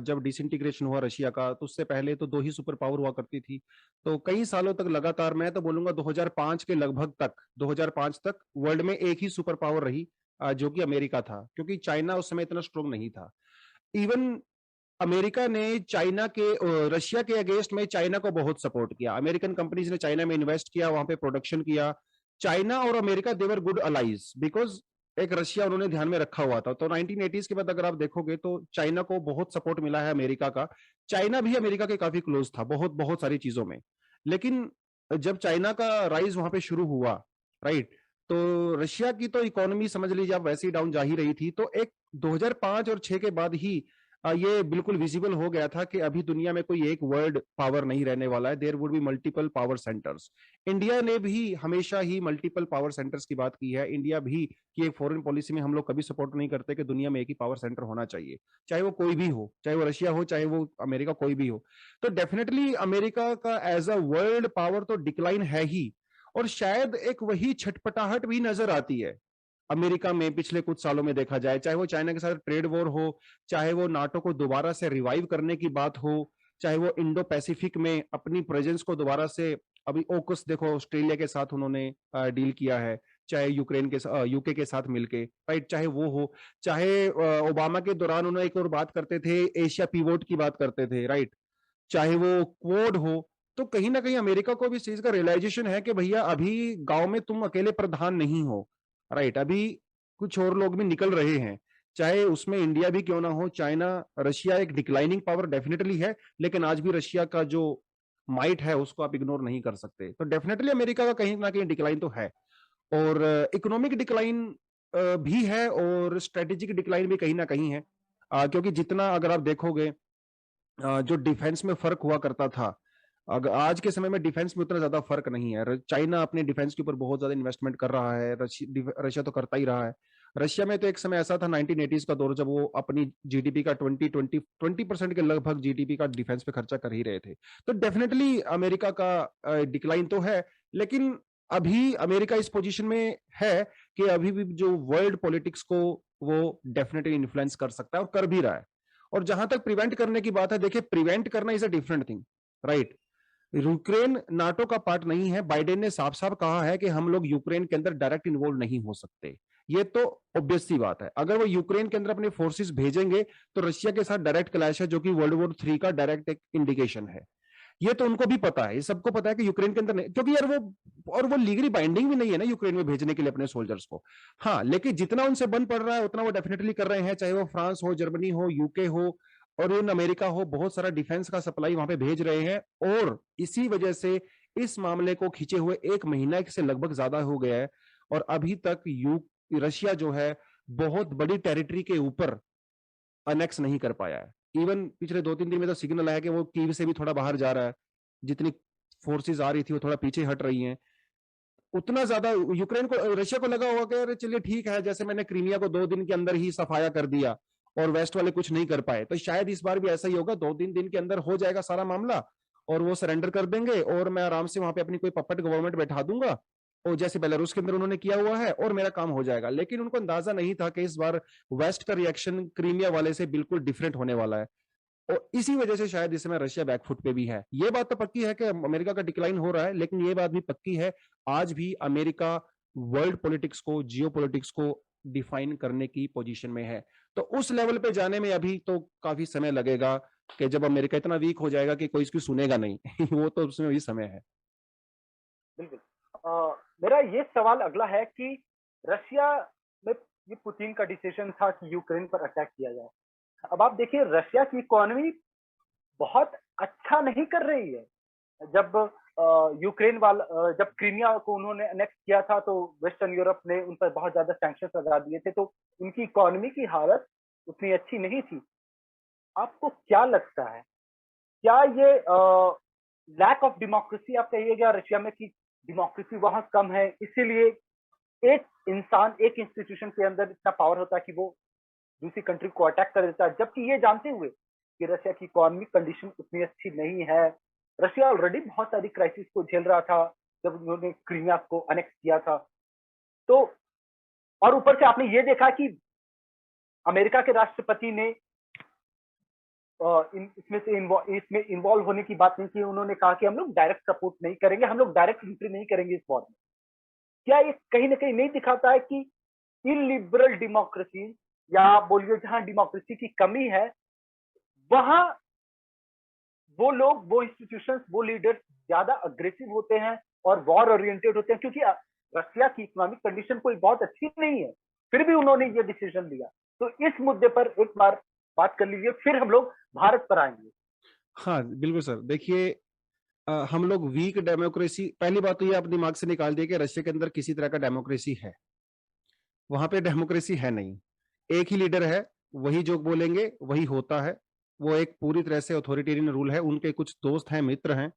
जब डिसइंटीग्रेशन हुआ रशिया का, तो उससे पहले तो 2 ही सुपर पावर हुआ करती थी। तो कई सालों तक लगातार, मैं तो बोलूंगा 2005 के लगभग तक, 2005 तक वर्ल्ड में एक ही सुपर पावर रही, जो कि अमेरिका था, क्योंकि चाइना उस समय इतना स्ट्रोंग नहीं था। इवन अमेरिका ने रशिया के अगेंस्ट में चाइना को बहुत सपोर्ट किया। अमेरिकन कंपनीज ने चाइना में इन्वेस्ट किया, वहां पे प्रोडक्शन किया। चाइना और America they were good allies, because एक रशिया उन्होंने ध्यान में रखा हुआ था। तो 1980s के बाद अगर आप देखोगे तो चाइना को बहुत सपोर्ट मिला है अमेरिका का। चाइना भी अमेरिका के काफी क्लोज था बहुत बहुत सारी चीजों में। लेकिन जब चाइना का राइज वहां पे शुरू हुआ, राइट, तो रशिया की तो इकोनॉमी समझ लीजिए आप वैसे ही डाउन जा ही रही थी। तो एक 2005 और 6 के बाद ही ये बिल्कुल विजिबल हो गया था कि अभी दुनिया में कोई एक वर्ल्ड पावर नहीं रहने वाला है। There would be multiple power centres. India ने भी हमेशा ही मल्टीपल पावर सेंटर्स की बात की है। इंडिया भी की एक फॉरेन पॉलिसी में हम लोग कभी सपोर्ट नहीं करते कि दुनिया में एक ही पावर सेंटर होना चाहिए, चाहे वो कोई भी हो, चाहे वो रशिया हो, चाहे वो अमेरिका, कोई भी हो। तो डेफिनेटली अमेरिका का एज अ वर्ल्ड पावर तो डिक्लाइन है ही। और शायद एक वही छटपटाहट भी नजर आती है अमेरिका में पिछले कुछ सालों में देखा जाए, चाहे वो चाइना के साथ ट्रेड वॉर हो, चाहे वो नाटो को दोबारा से रिवाइव करने की बात हो, चाहे वो इंडो पैसिफिक में अपनी प्रेजेंस को दोबारा से, अभी ओकस देखो ऑस्ट्रेलिया के साथ उन्होंने डील किया है, चाहे यूके के साथ मिलके, राइट, चाहे वो हो, चाहे ओबामा के दौरान उन्होंने एक और बात करते थे, एशिया पिवोट की बात करते थे, राइट, चाहे वो क्वाड हो। तो कहीं ना कहीं अमेरिका को भी इस चीज का रियलाइजेशन है कि भैया अभी गांव में तुम अकेले प्रधान नहीं हो, राइट, अभी कुछ और लोग भी निकल रहे हैं, चाहे उसमें इंडिया भी क्यों ना हो, चाइना, रशिया एक डिक्लाइनिंग पावर डेफिनेटली है, लेकिन आज भी रशिया का जो माइट है उसको आप इग्नोर नहीं कर सकते। तो डेफिनेटली अमेरिका का कहीं ना कहीं डिक्लाइन तो है, और इकोनॉमिक डिक्लाइन भी है, और स्ट्रेटेजिक डिक्लाइन भी कहीं ना कहीं है। क्योंकि जितना अगर आप देखोगे जो डिफेंस में फर्क हुआ करता था, अगर आज के समय में डिफेंस में उतना ज्यादा फर्क नहीं है। चाइना अपने डिफेंस के ऊपर बहुत ज्यादा इन्वेस्टमेंट कर रहा है, रशिया तो करता ही रहा है। रशिया में तो एक समय ऐसा था 1980s का दौर, जब वो अपनी जीडीपी का 20% के लगभग जीडीपी का डिफेंस पे खर्चा कर ही रहे थे। तो डेफिनेटली अमेरिका का डिक्लाइन तो है, लेकिन अभी अमेरिका इस पोजीशन में है कि अभी भी जो वर्ल्ड पॉलिटिक्स को वो डेफिनेटली इन्फ्लुएंस कर सकता है और कर भी रहा है। और जहां तक प्रिवेंट करने की बात है, देखिए प्रिवेंट करना is a different thing, right. Ukraine NATO का पार्ट नहीं है। बाइडेन ने साफ साफ कहा है कि हम लोग यूक्रेन के अंदर डायरेक्ट इन्वॉल्व नहीं हो सकते। ये तो ऑब्वियस सी बात है। अगर वो यूक्रेन के अंदर अपने फोर्सेस भेजेंगे तो रशिया के साथ डायरेक्ट क्लैश है, जो कि वर्ल्ड वॉर 3 का डायरेक्ट एक इंडिकेशन है। ये तो उनको भी पता है, ये सबको पता है कि यूक्रेन के अंदर नहीं, क्योंकि यार वो लीगली बाइंडिंग भी नहीं है ना यूक्रेन में भेजने के लिए अपने सोल्जर्स को। हाँ, लेकिन जितना उनसे बन पड़ रहा है उतना वो डेफिनेटली कर रहे हैं, चाहे वो फ्रांस हो, जर्मनी हो, यूके हो, और इन अमेरिका हो, बहुत सारा डिफेंस का सप्लाई वहां पे भेज रहे हैं। और इसी वजह से इस मामले को खींचे हुए 1 महीना से लगभग ज्यादा हो गया है, और अभी तक रशिया जो है बहुत बड़ी टेरिटरी के ऊपर अनेक्स नहीं कर पाया है। इवन पिछले 2-3 दिन में तो सिग्नल आया कि वो कीव से भी थोड़ा बाहर जा रहा है। जितनी फोर्सेस आ रही थी वो थोड़ा पीछे हट रही हैं। उतना ज्यादा यूक्रेन को, रशिया को लगा होगा कि अरे चलिए ठीक है, जैसे मैंने क्रीमिया को 2 दिन के अंदर ही सफाया कर दिया, और वेस्ट वाले कुछ नहीं कर पाए। तो शायद इस बार भी ऐसा ही होगा, 2-3 दिन के अंदर हो जाएगा सारा मामला और वो सरेंडर कर देंगे और मैं आराम से वहां पे अपनी कोई पपेट गवर्नमेंट बैठा दूंगा और जैसे बेलारूस के अंदर उन्होंने किया हुआ है और मेरा काम हो जाएगा। लेकिन उनको अंदाजा नहीं था कि इस बार वेस्ट का रिएक्शन क्रीमिया वाले से बिल्कुल डिफरेंट होने वाला है और इसी वजह से शायद इस समय रशिया बैकफुट पे भी है। ये बात तो पक्की है कि अमेरिका का डिक्लाइन हो रहा है, लेकिन ये बात भी पक्की है आज भी अमेरिका वर्ल्ड पॉलिटिक्स को, जियो पॉलिटिक्स को डिफाइन करने की पोजीशन में है। तो उस लेवल पे जाने में अभी तो काफी समय लगेगा कि जब अमेरिका इतना वीक हो जाएगा कि कोई इसकी सुनेगा नहीं वो तो उसमें भी समय है। बिल्कुल। मेरा ये सवाल अगला है कि रशिया में ये पुतिन का डिसीजन था कि यूक्रेन पर अटैक किया जाए। अब आप देखिए रशिया की इकोनॉमी बहुत अच्छा नहीं कर रही है। जब जब क्रीमिया को उन्होंने अनेक्स किया था तो वेस्टर्न यूरोप ने उन पर बहुत ज्यादा सैंक्शंस लगा दिए थे, तो उनकी इकोनॉमी की हालत उतनी अच्छी नहीं थी। आपको क्या लगता है, क्या ये लैक ऑफ डेमोक्रेसी आप कहिएगा रशिया में कि डेमोक्रेसी वहां कम है, इसीलिए एक इंसान, एक इंस्टीट्यूशन के अंदर इतना पावर होता है कि वो दूसरी कंट्री को अटैक कर देता है, जबकि ये जानते हुए कि रशिया की इकोनॉमिक कंडीशन उतनी अच्छी नहीं है। रशिया ऑलरेडी बहुत सारी क्राइसिस को झेल रहा था जब उन्होंने क्रीमिया को अनेक्स किया था। तो और ऊपर से आपने ये देखा कि अमेरिका के राष्ट्रपति ने इसमें इन्वॉल्व होने की बात नहीं की। उन्होंने कहा कि हम लोग डायरेक्ट सपोर्ट नहीं करेंगे, हम लोग डायरेक्ट एंट्री नहीं करेंगे इस वॉर में। क्या ये कहीं ना कहीं नहीं दिखाता है कि इलिबरल डेमोक्रेसी, या बोलिए जहां डेमोक्रेसी की कमी है वहां वो लोग, वो इंस्टीट्यूशंस, वो लीडर्स ज्यादा अग्रेसिव होते हैं और वॉर ओरिएंटेड होते हैं, क्योंकि रशिया की इकोनॉमिक कंडीशन कोई बहुत अच्छी नहीं है, फिर भी उन्होंने ये डिसीजन लिया। तो इस मुद्दे पर एक बार बात कर लीजिए, फिर हम लोग भारत पर आएंगे। हाँ बिल्कुल सर, देखिए हम लोग वीक डेमोक्रेसी, पहली बात तो ये आप दिमाग से निकाल दिए कि रशिया के अंदर किसी तरह का डेमोक्रेसी है, वहां पे डेमोक्रेसी है नहीं। एक ही लीडर है, वही जो बोलेंगे वही होता है, वो एक पूरी तरह से ऑथोरिटेरियन रूल है। उनके कुछ दोस्त हैं, मित्र हैं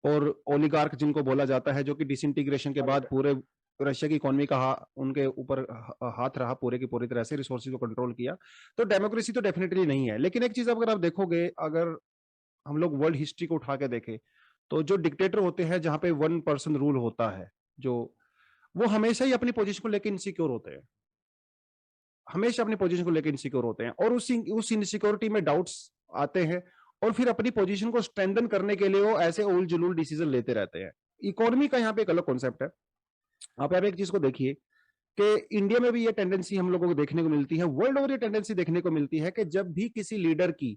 और ओलिगार्क जिनको बोला जाता है, जो कि डिसइंटीग्रेशन के बाद पूरे रशिया की इकोनॉमी का उनके ऊपर हाथ रहा पूरे की पूरी तरह से, रिसोर्सेज को कंट्रोल किया। तो डेमोक्रेसी तो डेफिनेटली नहीं है। लेकिन एक चीज अगर आप देखोगे, अगर हम लोग वर्ल्ड हिस्ट्री को उठा के देखें तो जो डिक्टेटर होते हैं, जहां पे 1 पर्सन रूल होता है, जो वो हमेशा ही अपनी पोजीशन को लेकर इनसिक्योर होते हैं, हमेशा अपनी पोजीशन को लेकर इनसिक्योर होते हैं और उस इनसिक्योरिटी में डाउट्स आते हैं और फिर अपनी पोजीशन को स्ट्रेंथन करने के लिए वो ऐसे उल जुलूल डिसीजन लेते रहते हैं। इकोनॉमी का यहाँ पे एक अलग कॉन्सेप्ट है। आप यहाँ पे एक चीज को देखिए कि इंडिया में भी ये टेंडेंसी हम लोगों को देखने को मिलती है, वर्ल्ड ओवर ये टेंडेंसी देखने को मिलती है कि जब भी किसी लीडर की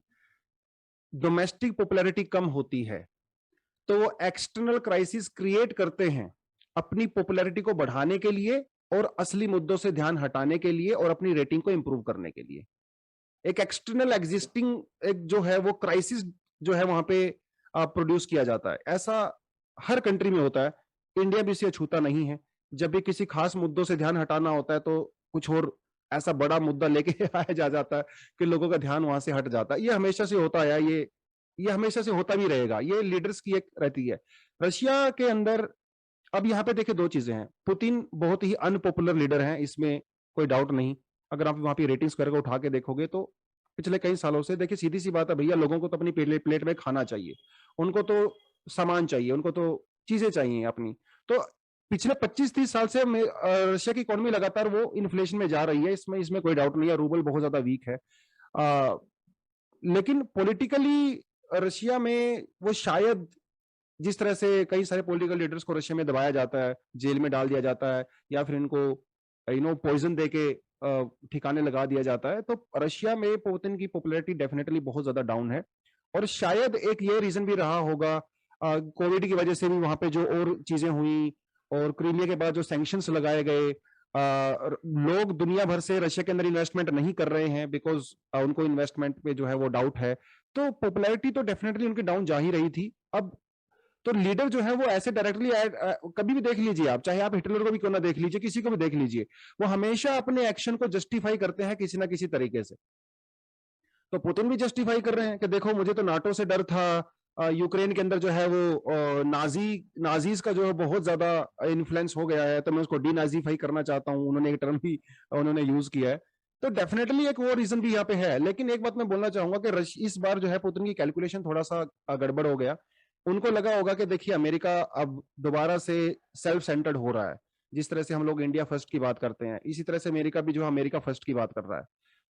डोमेस्टिक पॉपुलैरिटी कम होती है तो वो एक्सटर्नल क्राइसिस क्रिएट करते हैं अपनी पॉपुलैरिटी को बढ़ाने के लिए और असली मुद्दों से ध्यान हटाने के लिए और अपनी रेटिंग को इंप्रूव करने के लिए। एक एक्सटर्नल एग्जिस्टिंग एक जो है वो क्राइसिस जो है वहां पे प्रोड्यूस किया जाता है। ऐसा हर कंट्री में होता है, इंडिया भी इसे छूता नहीं है। जब भी किसी खास मुद्दों से ध्यान हटाना होता है तो कुछ और ऐसा बड़ा मुद्दा लेके आया जाता है कि लोगों का ध्यान वहां से हट जाता है। ये हमेशा से होता है, ये हमेशा से होता भी रहेगा, ये लीडर्स की एक रहती है। रशिया के अंदर अब यहाँ पे देखिए 2 चीजें हैं। पुतिन बहुत ही अनपॉपुलर लीडर हैं, इसमें कोई डाउट नहीं। अगर आप वहां पे रेटिंग्स करके उठा के देखोगे तो पिछले कई सालों से, देखिए सीधी सी बात है भैया, लोगों को तो अपनी प्लेट में खाना चाहिए, उनको तो सामान चाहिए, उनको तो चीजें चाहिए अपनी। तो पिछले 25-30 साल से रशिया की इकोनॉमी लगातार वो इन्फ्लेशन में जा रही है, इसमें कोई डाउट नहीं है। रूबल बहुत ज्यादा वीक है, लेकिन पॉलिटिकली रशिया में वो शायद जिस तरह से कई सारे पॉलिटिकल लीडर्स को रशिया में दबाया जाता है, जेल में डाल दिया जाता है या फिर इनको पॉइजन देके ठिकाने लगा दिया जाता है, तो रशिया में पुतिन की पॉपुलैरिटी डेफिनेटली बहुत ज्यादा डाउन है। और शायद एक ये रीजन भी रहा होगा, कोविड की वजह से भी वहां पे जो और चीजें हुई और क्रीमिया के बाद जो सैंक्शंस लगाए गए, लोग दुनिया भर से रशिया के अंदर इन्वेस्टमेंट नहीं कर रहे हैं बिकॉज उनको इन्वेस्टमेंट पे जो है वो डाउट है। तो पॉपुलैरिटी तो डेफिनेटली उनकी डाउन जा ही रही थी। अब तो लीडर जो है वो ऐसे डायरेक्टली कभी भी देख लीजिए आप, चाहे आप हिटलर को भी क्यों ना देख लीजिए, किसी को भी देख लीजिए, वो हमेशा अपने एक्शन को जस्टिफाई करते हैं किसी ना किसी तरीके से। तो पुतिन भी जस्टिफाई कर रहे हैं कि देखो मुझे तो नाटो से डर था, यूक्रेन के अंदर जो है वो नाजीज का जो है बहुत ज्यादा इन्फ्लुएंस हो गया है, तो मैं उसको डीनाजीफाई करना चाहता हूं। उन्होंने एक टर्म भी उन्होंने यूज किया है। तो डेफिनेटली एक वो रीजन भी यहाँ पे है। लेकिन एक बात मैं बोलना चाहूंगा कि इस बार जो है पुतिन की कैलकुलेशन थोड़ा सा गड़बड़ हो गया। उनको लगा होगा कि देखिए अमेरिका अब दोबारा से सेल्फ सेंटर्ड हो रहा है। जिस तरह से हम लोग इंडिया फर्स्ट की बात करते हैं, इसी तरह से अमेरिका भी जो है अमेरिका फर्स्ट की बात कर रहा है।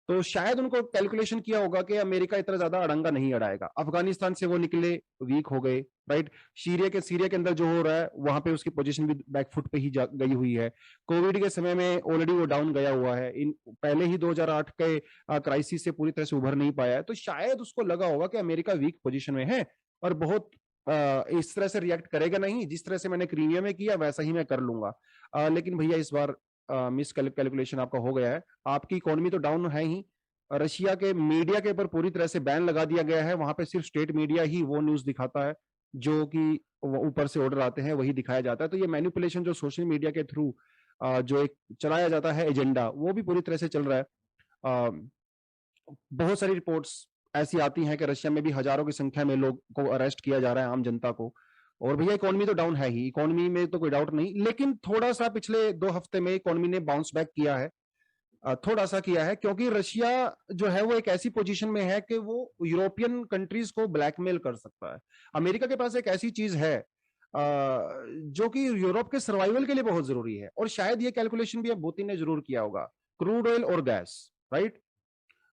तो शायद उनको कैलकुलेशन किया होगा कि अमेरिका इतना ज्यादा अड़ंगा नहीं अड़ाएगा। अफगानिस्तान से वो निकले, वीक हो गए, राइट। सीरिया के अंदर जो हो रहा है वहां पे उसकी पोजीशन भी बैकफुट पे ही गई हुई है। कोविड के समय में ऑलरेडी वो डाउन गया हुआ है। इन पहले ही 2008 के क्राइसिस से पूरी तरह से उभर नहीं पाया है। तो शायद उसको लगा होगा कि अमेरिका वीक पोजीशन में है और बहुत इस तरह से रिएक्ट करेगा नहीं। जिस तरह से मैंने क्रीमिया में किया वैसा ही मैं कर लूंगा। लेकिन भैया इस बार मिस कैलकुलेशन आपका हो गया है। आपकी इकोनॉमी तो डाउन है ही, रशिया के मीडिया के ऊपर पूरी तरह से बैन लगा दिया गया है। वहां पे सिर्फ स्टेट मीडिया ही वो न्यूज दिखाता है जो कि ऊपर से ऑर्डर आते हैं वही दिखाया जाता है। तो ये मैनिपुलेशन जो सोशल मीडिया के थ्रू जो एक चलाया जाता है एजेंडा, वो भी पूरी तरह से चल रहा है। बहुत सारी रिपोर्ट्स ऐसी आती हैं कि रशिया में भी हजारों की संख्या में लोग को अरेस्ट किया जा रहा है, आम जनता को। और भैया इकोनॉमी तो डाउन है ही, इकोनॉमी में तो कोई डाउट नहीं। लेकिन थोड़ा सा पिछले 2 हफ्ते में इकोनॉमी ने बाउंस बैक किया है, थोड़ा सा किया है, क्योंकि रशिया जो है वो एक ऐसी पोजीशन में है कि वो यूरोपियन कंट्रीज को ब्लैकमेल कर सकता है। अमेरिका के पास एक ऐसी चीज है जो कि यूरोप के सर्वाइवल के लिए बहुत जरूरी है। और शायद ये कैलकुलेशन भी अब पुतिन ने जरूर किया होगा, क्रूड ऑयल और गैस, राइट।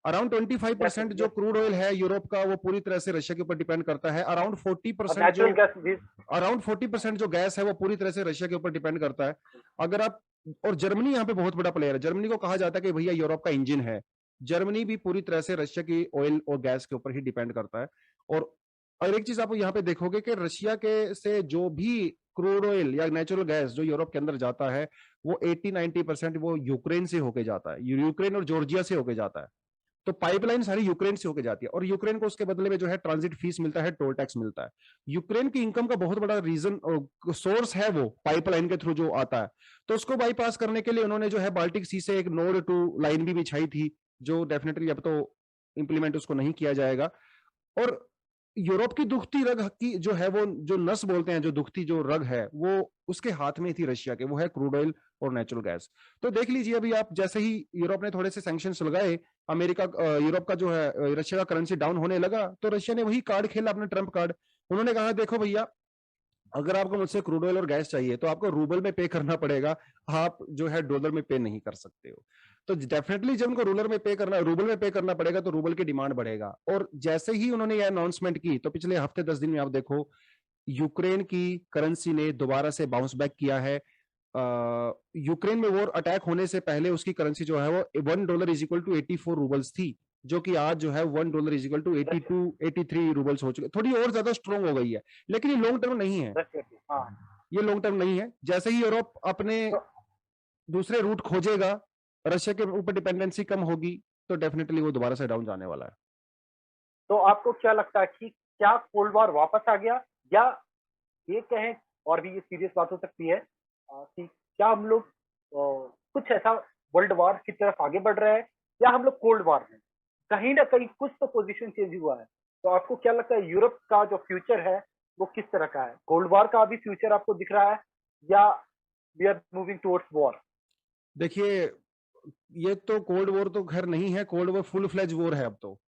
अराउंड 25% जो क्रूड ऑयल है यूरोप का वो पूरी तरह से रशिया के ऊपर डिपेंड करता है। अराउंड 40% जो गैस है वो पूरी तरह से रशिया के ऊपर डिपेंड करता है। अगर आप, और जर्मनी यहाँ पे बहुत बड़ा प्लेयर है। जर्मनी को कहा जाता है कि भैया यूरोप का इंजन है। जर्मनी भी पूरी तरह से रशिया की ऑयल और गैस के ऊपर ही डिपेंड करता है। और एक चीज आप यहाँ पे देखोगे कि रशिया के से जो भी क्रूड ऑयल या नेचुरल गैस जो यूरोप के अंदर जाता है वो 80-90% वो यूक्रेन से होके जाता है, यूक्रेन और जॉर्जिया से होके जाता है। तो पाइपलाइन सारी यूक्रेन से होके जाती है और यूक्रेन को उसके बदले में जो है ट्रांजिट फीस मिलता है, टोल टैक्स मिलता है। यूक्रेन की इनकम का बहुत बड़ा रीजन सोर्स है वो पाइपलाइन के थ्रू जो आता है। तो उसको बाईपास करने के लिए उन्होंने जो है बाल्टिक सी से एक नोड टू लाइन भी बिछाई थी, जो डेफिनेटली अब तो इंप्लीमेंट उसको नहीं किया जाएगा। और यूरोप की दुखती रग की जो है वो जो नस बोलते हैं, जो दुखती जो रग है वो उसके हाथ में थी रशिया के, वो है क्रूड ऑयल और नेचुरल गैस। तो देख लीजिए अभी आप, जैसे ही यूरोप ने थोड़े से सैंक्शंस लगाए, अमेरिका यूरोप का जो है रशिया का करेंसी डाउन होने लगा, तो रशिया ने वही कार्ड खेला, अपना ट्रम्प कार्ड। उन्होंने कहा देखो भैया, अगर आपको मुझसे क्रूड ऑयल और गैस चाहिए तो आपको रूबल में पे करना पड़ेगा, आप जो है डॉलर में पे नहीं कर सकते हो। तो डेफिनेटली जब उनको रूबल में पे करना पड़ेगा तो रूबल की डिमांड बढ़ेगा। और जैसे ही उन्होंने ये अनाउंसमेंट की तो पिछले हफ्ते 10 दिन में आप देखो यूक्रेन की करेंसी ने दोबारा से बाउंस बैक किया है। यूक्रेन में वॉर अटैक होने से पहले उसकी करेंसी जो है वो $1 इज इक्वल टू 84 रूबल्स थी, जो कि आज जो है $1 इज इक्वल टू 83 रूबल्स हो चुके, थोड़ी और ज्यादा स्ट्रॉन्ग हो गई है। लेकिन ये लॉन्ग टर्म नहीं है, ये लॉन्ग टर्म नहीं है। जैसे ही यूरोप अपने दूसरे रूट खोजेगा, रशिया के ऊपर डिपेंडेंसी कम होगी, तो डेफिनेटली वो दोबारा से डाउन जाने वाला है। तो आपको क्या लगता है कि क्या कोल्ड वॉर वापस आ गया, या ये कहें और भी ये सीरियस बात हो सकती है कि क्या हम लोग कुछ ऐसा वर्ल्ड वॉर की तरफ आगे बढ़ रहे हैं, या हम लोग कोल्ड वॉर में कहीं ना कहीं कुछ तो पोजीशन चेंज हुआ है? तो आपको क्या लगता है यूरोप का जो फ्यूचर है वो किस तरह का है? कोल्ड वॉर का अभी फ्यूचर आपको दिख रहा है, या we are moving towards war? देखिए, ये तो कोल्ड वॉर तो खैर नहीं है, cold war full fledge war है अब तो।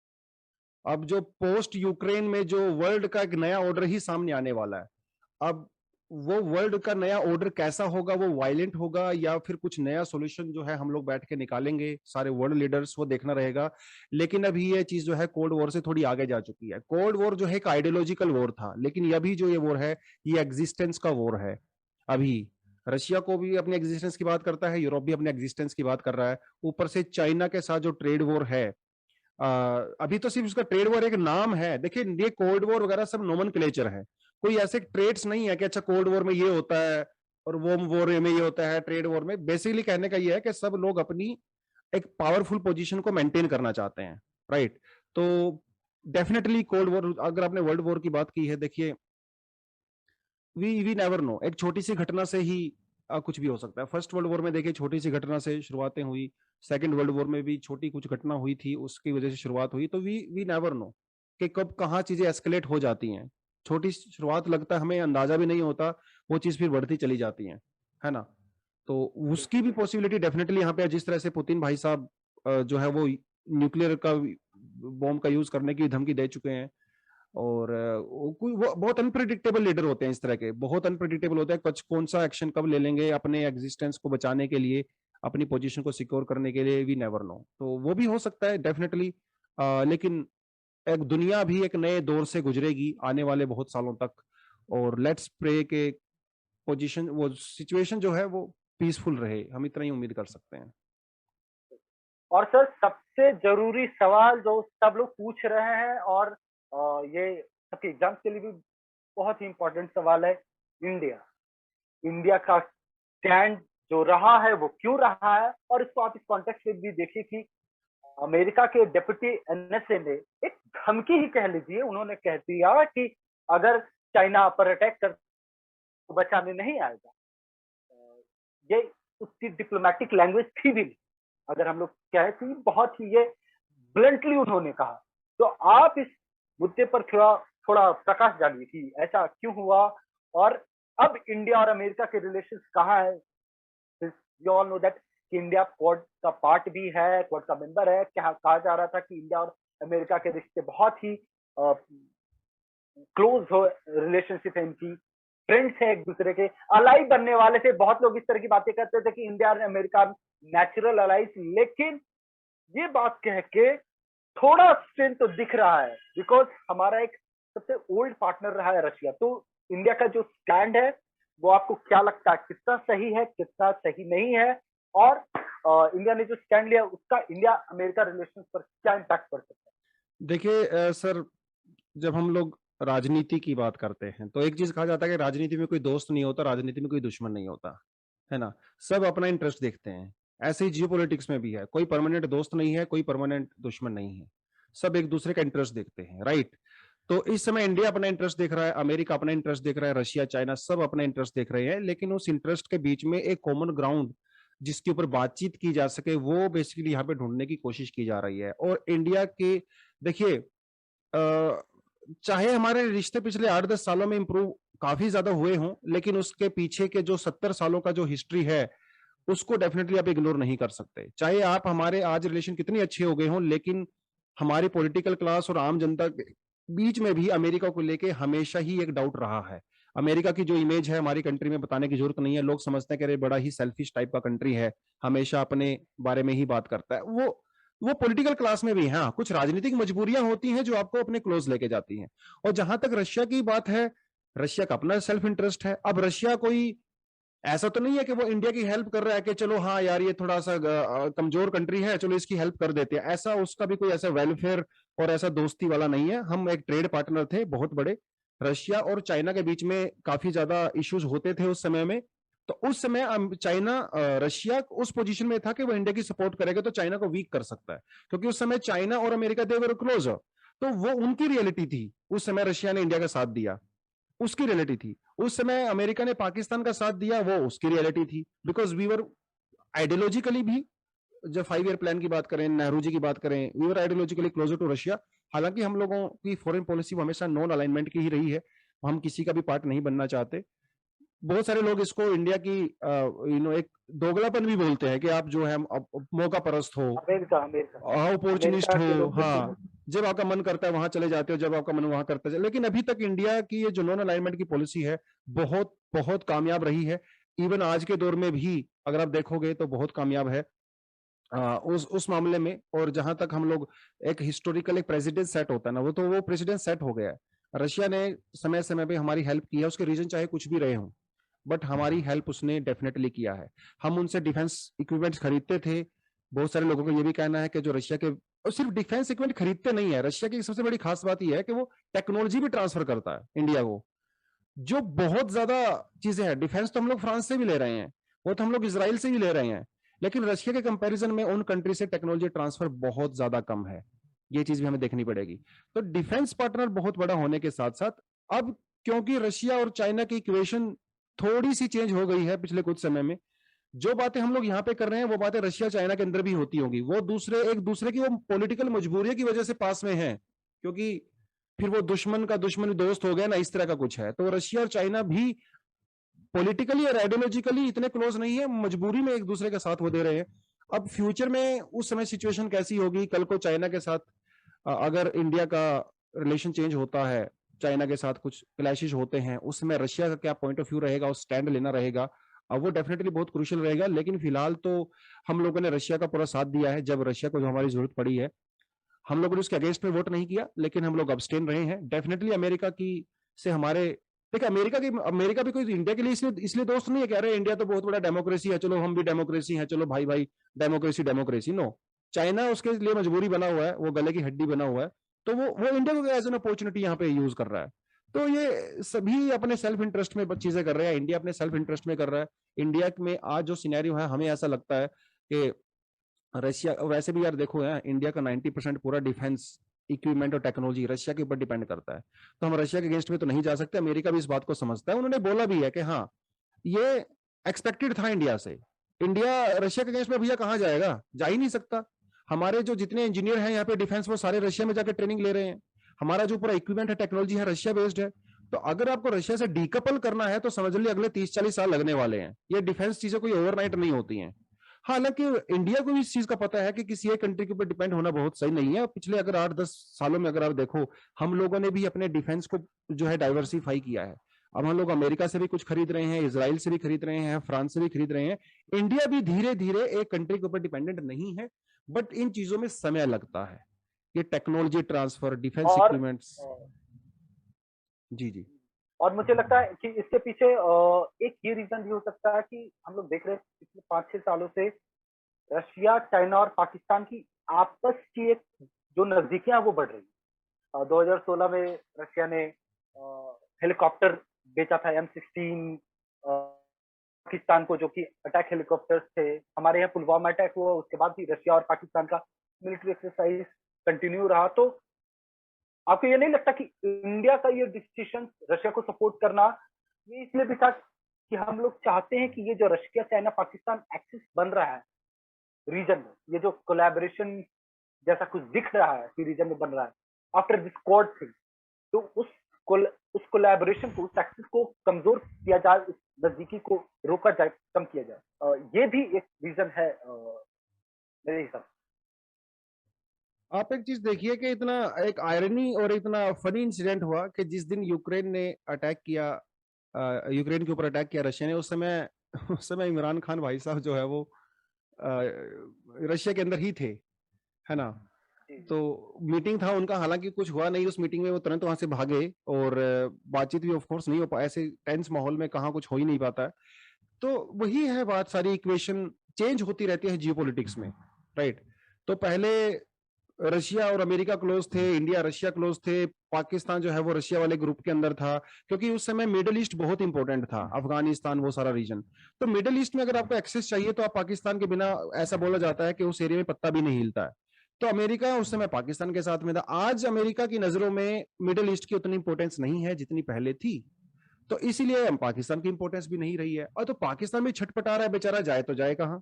अब जो पोस्ट यूक्रेन में जो वर्ल्ड का एक नया ऑर्डर ही सामने आने वाला है। अब वो वर्ल्ड का नया ऑर्डर कैसा होगा, वो वायलेंट होगा या फिर कुछ नया सॉल्यूशन जो है हम लोग बैठ के निकालेंगे सारे वर्ल्ड लीडर्स, वो देखना रहेगा। लेकिन अभी ये चीज जो है कोल्ड वॉर से थोड़ी आगे जा चुकी है। कोल्ड वॉर जो है एक आइडियोलॉजिकल वॉर था, लेकिन अभी जो ये वॉर है ये एग्जिस्टेंस का वॉर है। अभी रशिया को भी अपने एग्जिस्टेंस की बात करता है, यूरोप भी अपने एग्जिस्टेंस की बात कर रहा है। ऊपर से चाइना के साथ जो ट्रेड वॉर है, अभी तो सिर्फ उसका ट्रेड वॉर एक नाम है। देखिए, ये कोल्ड वॉर वगैरह सब नोमेनक्लेचर है, कोई ऐसे ट्रेड्स नहीं है कि अच्छा कोल्ड वॉर में ये होता है और वो वॉर में ये होता है। ट्रेड वॉर में बेसिकली कहने का ये है कि सब लोग अपनी एक पावरफुल पोजीशन को मेंटेन करना चाहते हैं, राइट। तो डेफिनेटली कोल्ड वॉर, अगर आपने वर्ल्ड वॉर की बात की है, देखिए वी नेवर नो, एक छोटी सी घटना से ही कुछ भी हो सकता है। फर्स्ट वर्ल्ड वॉर में देखिए छोटी सी घटना से शुरुआतें हुई, सेकंड वर्ल्ड वॉर में भी छोटी कुछ घटना हुई थी, उसकी वजह से शुरुआत हुई। तो वी नेवर नो कि कब कहाँ चीजें एस्केलेट हो जाती हैं। छोटी शुरुआत लगता है, हमें अंदाजा भी नहीं होता, वो चीज फिर बढ़ती चली जाती है ना। तो उसकी भी पॉसिबिलिटी डेफिनेटली यहाँ पे, जिस तरह से पुतिन भाई साहब जो है वो न्यूक्लियर का बॉम्ब का यूज करने की धमकी दे चुके हैं। और वो बहुत अनप्रिडिक्टेबल लीडर होते हैं, इस तरह के बहुत अनप्रिडिक्टेबल होते हैं, कौन सा एक्शन कब ले लेंगे अपने एग्जिस्टेंस को बचाने के लिए, अपनी पोजीशन को सिक्योर करने के लिए, वी नेवर नो। तो वो भी हो सकता है डेफिनेटली, लेकिन एक दुनिया भी एक नए दौर से गुजरेगी आने वाले बहुत सालों तक, और लेट्स प्रे के पोजीशन वो सिचुएशन जो है वो पीसफुल रहे, हम इतना ही उम्मीद कर सकते हैं। और सर सबसे जरूरी सवाल जो सब लोग पूछ रहे हैं, और ये सबके एग्जाम के लिए भी बहुत ही इंपॉर्टेंट सवाल है, इंडिया का स्टैंड जो रहा है वो क्यों रहा है। और इसको आप इस कॉन्टेक्स्ट में भी देखिए कि अमेरिका के डेप्यूटी एनएसए ने एक धमकी ही कह लीजिए, उन्होंने कह दिया कि अगर चाइना पर अटैक कर तो बचाने नहीं आएगा। ये उसकी डिप्लोमेटिक लैंग्वेज थी भी नहीं, अगर हम लोग कहें कि बहुत ही ये ब्लंटली उन्होंने कहा। तो आप इस मुद्दे पर थोड़ा प्रकाश डालिए कि ऐसा क्यों हुआ, और अब इंडिया और अमेरिका के रिलेशंस कहाँ है। You all know that India quad का पार्ट भी है, क्वाड का मेंबर है। कहा जा रहा था कि इंडिया और अमेरिका के रिश्ते बहुत ही क्लोज रिलेशनशिप है इनकी, फ्रेंड्स है एक दूसरे के, अलाई बनने वाले थे। बहुत लोग इस तरह की बातें करते थे कि इंडिया और अमेरिका नेचुरल अलाइज, लेकिन ये बात कह के थोड़ा स्ट्रेंथ तो दिख रहा है, बिकॉज हमारा एक सबसे ओल्ड पार्टनर रहा है रशिया। तो इंडिया का जो स्टैंड है वो आपको क्या लगता है, कितना सही है, कितना सही नहीं है, और इंडिया ने जो स्टैंड लिया उसका इंडिया अमेरिका रिलेशन पर क्या इम्पैक्ट पड़ सकता है? देखिए सर, जब हम लोग राजनीति की बात करते हैं तो एक चीज कहा जाता है कि राजनीति में कोई दोस्त नहीं होता, राजनीति में कोई दुश्मन नहीं होता, है ना। सब अपना इंटरेस्ट देखते हैं। ऐसे ही जियोपॉलिटिक्स में भी है, कोई परमानेंट दोस्त नहीं है, कोई परमानेंट दुश्मन नहीं है, सब एक दूसरे का इंटरेस्ट देखते हैं, राइट। तो इस समय इंडिया अपना इंटरेस्ट देख रहा है, अमेरिका अपना इंटरेस्ट देख रहा है, रशिया चाइना सब अपना इंटरेस्ट देख रहे हैं, लेकिन उस इंटरेस्ट के बीच में एक कॉमन ग्राउंड जिसके ऊपर बातचीत की जा सके वो बेसिकली यहाँ पे ढूंढने की कोशिश की जा रही है। और इंडिया के देखिए, चाहे हमारे रिश्ते पिछले 8-10 सालों में इंप्रूव काफी ज्यादा हुए हों, लेकिन उसके पीछे के जो 70 सालों का जो हिस्ट्री है उसको डेफिनेटली आप इग्नोर नहीं कर सकते। चाहे आप हमारे आज रिलेशन कितने अच्छे हो गए हों, लेकिन हमारी पॉलिटिकल क्लास और आम जनता के बीच में भी अमेरिका को लेके हमेशा ही एक डाउट रहा है। अमेरिका की जो इमेज है हमारी कंट्री में बताने की जरूरत नहीं है, लोग समझते हैं कि अरे बड़ा ही सेल्फिश टाइप का कंट्री है, हमेशा अपने बारे में ही बात करता है। वो पॉलिटिकल क्लास में भी है, हाँ, कुछ राजनीतिक मजबूरियां होती हैं जो आपको अपने क्लोज लेके जाती हैं। और जहां तक रशिया की बात है, रशिया का अपना सेल्फ इंटरेस्ट है। अब रशिया कोई ऐसा तो नहीं है कि वो इंडिया की हेल्प कर रहा है कि चलो हाँ यार ये थोड़ा सा कमजोर कंट्री है, चलो इसकी हेल्प कर देते हैं, ऐसा उसका भी कोई ऐसा वेलफेयर और ऐसा दोस्ती वाला नहीं है। हम एक ट्रेड पार्टनर थे बहुत बड़े, रशिया और चाइना के बीच में काफी ज्यादा इश्यूज होते थे उस समय में। तो उस समय चाइना रशिया उस पोजीशन में था कि वो इंडिया की सपोर्ट करेगा तो चाइना को वीक कर सकता है, क्योंकि उस समय चाइना और अमेरिका दे वर क्लोज, तो वो उनकी रियलिटी थी। उस समय रशिया ने इंडिया का साथ दिया, उसकी रियलिटी थी। उस समय अमेरिका ने पाकिस्तान का साथ दिया, वो उसकी रियलिटी थी, बिकॉज वी वर आइडियोलॉजिकली भी, जब 5 ईयर प्लान की बात करें, नेहरू जी की बात करें, we were ideologically closer to Russia. हालांकि हम लोगों की फॉरेन पॉलिसी हमेशा नॉन अलाइनमेंट की ही रही है, हम किसी का भी पार्ट नहीं बनना चाहते। बहुत सारे लोग इसको इंडिया की एक दोगलापन भी बोलते हैं कि आप जो है मौका परस्त हो, अपॉर्चुनिस्ट हो, हाँ, जब आपका मन करता है वहां चले जाते हो, जब आपका मन वहां करता है। लेकिन अभी तक इंडिया की ये जो नॉन अलाइनमेंट की पॉलिसी है बहुत बहुत कामयाब रही है। इवन आज के दौर में भी अगर आप देखोगे तो बहुत कामयाब है उस मामले में। और जहां तक हम लोग एक हिस्टोरिकल एक प्रेसिडेंट सेट होता है ना, वो प्रेसिडेंट सेट हो गया है। रशिया ने समय समय पे हमारी हेल्प की है, उसके रीजन चाहे कुछ भी रहे हों, बट हमारी हेल्प उसने डेफिनेटली किया है। हम उनसे डिफेंस इक्विपमेंट्स खरीदते थे। बहुत सारे लोगों का ये भी कहना है कि जो रशिया के, और सिर्फ डिफेंस इक्विपमेंट खरीदते नहीं है, रशिया की सबसे बड़ी खास बात यह है कि वो टेक्नोलॉजी भी ट्रांसफर करता है इंडिया को, जो बहुत ज्यादा चीजें हैं। डिफेंस तो हम लोग फ्रांस से भी ले रहे हैं, वो तो हम लोग इसराइल से भी ले रहे हैं, लेकिन रशिया के कंपैरिजन में उन कंट्री से टेक्नोलॉजी ट्रांसफर बहुत ज्यादा कम है। ये चीज भी हमें देखनी पड़ेगी। तो डिफेंस पार्टनर बहुत बड़ा होने के साथ साथ अब क्योंकि रशिया और चाइना की इक्वेशन थोड़ी सी चेंज हो गई है पिछले कुछ समय में, जो बातें हम लोग यहाँ पे कर रहे हैं वो बातें रशिया चाइना के अंदर भी होती होंगी। वो एक दूसरे की वो पॉलिटिकल मजबूरी की वजह से पास में है, क्योंकि फिर वो दुश्मन का दुश्मन दोस्त हो गया ना, इस तरह का कुछ है। तो रशिया और चाइना भी पॉलिटिकली और आइडियोलॉजिकली इतने क्लोज नहीं है, मजबूरी में एक दूसरे का साथ वो दे रहे हैं। अब फ्यूचर में उस समय सिचुएशन कैसी होगी, कल को चाइना के साथ अगर इंडिया का रिलेशन चेंज होता है, चाइना के साथ कुछ क्लैशेस होते हैं, उस समय रशिया का क्या पॉइंट ऑफ व्यू रहेगा, उस स्टैंड लेना रहेगा, वो डेफिनेटली बहुत क्रूशियल रहेगा। लेकिन फिलहाल तो हम लोगों ने रशिया का पूरा साथ दिया है, जब रशिया को जो हमारी जरूरत पड़ी है हम लोगों ने उसके अगेंस्ट में वोट नहीं किया, लेकिन हम लोग अब्सटेन रहे हैं। डेफिनेटली अमेरिका की से हमारे, देखिए अमेरिका भी कोई इंडिया के लिए इसलिए इसलिए दोस्त नहीं है कह रहे इंडिया तो बहुत बड़ा डेमोक्रेसी है, चलो हम भी डेमोक्रेसी है, चलो भाई भाई डेमोक्रेसी डेमोक्रेसी। नो, चाइना उसके लिए मजबूरी बना हुआ है, वो गले की हड्डी बना हुआ है, तो वो इंडिया को एज एन अपॉर्चुनिटी यहाँ पे यूज कर रहा है। तो ये सभी अपने सेल्फ इंटरेस्ट में चीजें कर रहे हैं, इंडिया अपने सेल्फ इंटरेस्ट में कर रहा है। इंडिया में आज जो सिनेरियो है, हमें ऐसा लगता है कि रशिया, वैसे भी यार देखो यार, इंडिया का 90% पूरा डिफेंस इक्विपमेंट और टेक्नोलॉजी रशिया के ऊपर डिपेंड करता है, तो हम रशिया के अगेंस्ट में तो नहीं जा सकते। अमेरिका भी इस बात को समझता है, उन्होंने बोला भी है कि हाँ ये एक्सपेक्टेड था इंडिया से। इंडिया रशिया के अगेंस्ट में भैया कहाँ जाएगा, जा ही नहीं सकता। हमारे जो जितने इंजीनियर हैं यहाँ पे डिफेंस, वो सारे रशिया में जाकर ट्रेनिंग ले रहे हैं। हमारा जो पूरा इक्विपमेंट है, टेक्नोलॉजी है, रशिया बेस्ड है। तो अगर आपको रशिया से डीकपल करना है तो समझ लीजिए अगले 30-40 साल लगने वाले हैं। ये डिफेंस चीजें कोई ओवरनाइट नहीं होती हैं। हालांकि इंडिया को भी इस चीज का पता है कि किसी एक कंट्री के ऊपर डिपेंड होना बहुत सही नहीं है। पिछले अगर 8-10 सालों में अगर आप देखो, हम लोगों ने भी अपने डिफेंस को जो है डाइवर्सिफाई किया है। अब हम लोग अमेरिका से भी कुछ खरीद रहे हैं, इसराइल से भी खरीद रहे हैं, फ्रांस से भी खरीद रहे हैं। इंडिया भी धीरे धीरे एक कंट्री के ऊपर डिपेंडेंट नहीं है, बट इन चीजों में समय लगता है, ये टेक्नोलॉजी ट्रांसफर, डिफेंस और इक्विपमेंट्स। जी जी। और मुझे लगता है कि इसके पीछे एक ये रीजन भी हो सकता है कि हम लोग देख रहे हैं पिछले 5-6 सालों से रशिया, चाइना और पाकिस्तान की आपस की एक जो नजदीकियां वो बढ़ रही है। 2016 में रशिया ने हेलीकॉप्टर बेचा था M16 पाकिस्तान को, जो कि अटैक हेलीकॉप्टर्स थे। हमारे यहाँ पुलवामा अटैक हुआ, उसके बाद भी रशिया और पाकिस्तान का मिलिट्री एक्सरसाइज कंटिन्यू रहा। तो आपको ये नहीं लगता कि इंडिया का ये डिसीजन रशिया को सपोर्ट करना ये इसलिए भी था कि हम लोग चाहते हैं कि ये जो रशिया, चाइना, पाकिस्तान एक्सिस बन रहा है रीजन में, ये जो कोलैबोरेशन जैसा कुछ दिख रहा है कि रीजन में बन रहा है आफ्टर दिस क्वाड थिंग, तो उस कोलैबोरेशन को, उस एक्सिस को कमजोर किया जाए, उस नजदीकी को रोका जाए, कम किया जाए। ये भी एक रीजन है मेरे हिसाब से। आप एक चीज देखिए कि इतना एक आयरनी और इतना फनी इंसिडेंट हुआ कि जिस दिन यूक्रेन ने अटैक किया, यूक्रेन के ऊपर अटैक किया रशिया ने, उस समय इमरान खान भाई साहब जो है वो रशिया के अंदर ही थे, है ना। तो मीटिंग था उनका, हालांकि कुछ हुआ नहीं उस मीटिंग में, वो तुरंत वहां से भागे और बातचीत भी ऑफ कोर्स नहीं हो पाया। ऐसे टेंस माहौल में कहाँ कुछ हो ही नहीं पाता है। तो वही है बात, सारी इक्वेशन चेंज होती रहती है जियोपॉलिटिक्स में, राइट। तो पहले रशिया और अमेरिका क्लोज थे, इंडिया रशिया क्लोज थे, पाकिस्तान जो है वो रशिया वाले ग्रुप के अंदर था, क्योंकि उस समय मिडिल ईस्ट बहुत इंपॉर्टेंट था, अफगानिस्तान वो सारा रीजन। तो मिडिल ईस्ट में अगर आपको एक्सेस चाहिए तो आप पाकिस्तान के बिना, ऐसा बोला जाता है कि उस एरिया में पत्ता भी नहीं हिलता है। तो अमेरिका उस समय पाकिस्तान के साथ में था। आज अमेरिका की नजरों में मिडिल ईस्ट की उतनी इंपॉर्टेंस नहीं है जितनी पहले थी, तो इसीलिए पाकिस्तान की इंपॉर्टेंस भी नहीं रही है। और तो पाकिस्तान भी छटपटा रहा है बेचारा, जाए तो जाए कहां।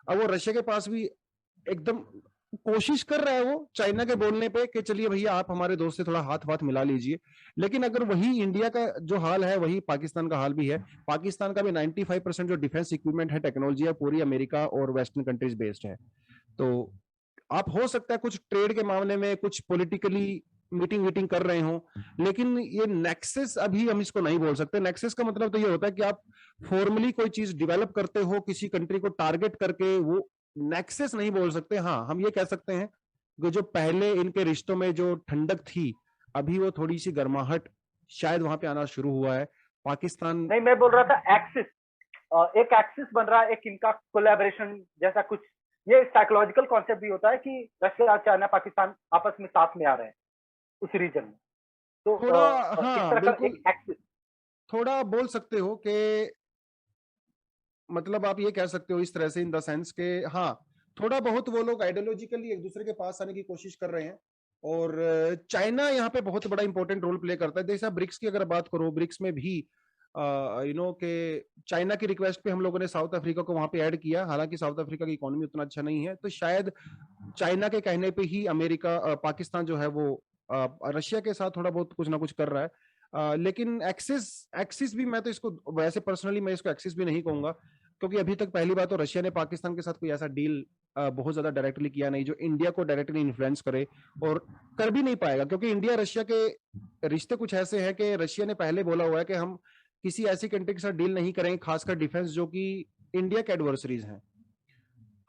अब वो रशिया के पास भी एकदम कोशिश कर रहा है वो चाइना के बोलने पे कि चलिए भैया आप हमारे दोस्त से थोड़ा हाथ वाथ मिला लीजिए। लेकिन अगर वही इंडिया का जो हाल है वही पाकिस्तान का हाल भी है। पाकिस्तान का भी 95% जो डिफेंस इक्विपमेंट है, टेक्नोलॉजी है, पूरी अमेरिका और वेस्टर्न कंट्रीज बेस्ड है। तो आप हो सकता है कुछ ट्रेड के मामले में कुछ पॉलिटिकली मीटिंग वीटिंग कर रहे हो, लेकिन ये नेक्सस अभी हम इसको नहीं बोल सकते। नेक्सस का मतलब तो ये होता है कि आप फॉर्मली कोई चीज डेवलप करते हो किसी कंट्री को टारगेट करके, वो नेक्सस नहीं बोल सकते। हाँ, हम ये कह सकते हैं कि जो पहले इनके रिश्तों में जो ठंडक थी, अभी वो थोड़ी सी गर्माहट शायद वहां पे आना शुरू हुआ है। पाकिस्तान नहीं, मैं बोल रहा था एक्सिस, एक एक्सिस बन रहा है, एक इनका कोलैबोरेशन जैसा कुछ। ये साइकोलॉजिकल कॉन्सेप्ट भी होता है कि रशिया, चाइना, पाकिस्तान आपस में साथ में आ रहे हैं उस रीजन में। तो थोड़ा, इस हाँ तरह का बिल्कुल, एक एक्सिस। थोड़ा बोल सकते हो कि मतलब आप ये कह सकते हो इस तरह से, इन द सेंस के हाँ थोड़ा बहुत वो लोग आइडियोलॉजिकली एक दूसरे के पास आने की कोशिश कर रहे हैं। और चाइना यहाँ पे बहुत बड़ा इंपॉर्टेंट रोल प्ले करता है। जैसे ब्रिक्स की अगर बात करो, ब्रिक्स में भी के चाइना की रिक्वेस्ट पे हम लोगों ने साउथ अफ्रीका को वहां पे ऐड किया। हालांकि साउथ अफ्रीका की इकोनॉमी उतना अच्छा नहीं है, तो शायद चाइना के कहने पे ही अमेरिका, पाकिस्तान जो है वो रशिया के साथ थोड़ा बहुत कुछ ना कुछ कर रहा है। लेकिन एक्सिस एक्सिस भी मैं तो इसको वैसे पर्सनली मैं इसको एक्सिस भी नहीं कहूंगा। क्योंकि अभी तक पहली बात तो रशिया ने पाकिस्तान के साथ कोई ऐसा डील बहुत ज्यादा डायरेक्टली किया नहीं जो इंडिया को डायरेक्टली इन्फ्लुएंस करे, और कर भी नहीं पाएगा, क्योंकि इंडिया रशिया के रिश्ते कुछ ऐसे हैं कि रशिया ने पहले बोला हुआ है कि हम किसी ऐसी कंट्री के साथ डील नहीं करेंगे, खासकर डिफेंस जो कि इंडिया के एडवर्सरीज हैं।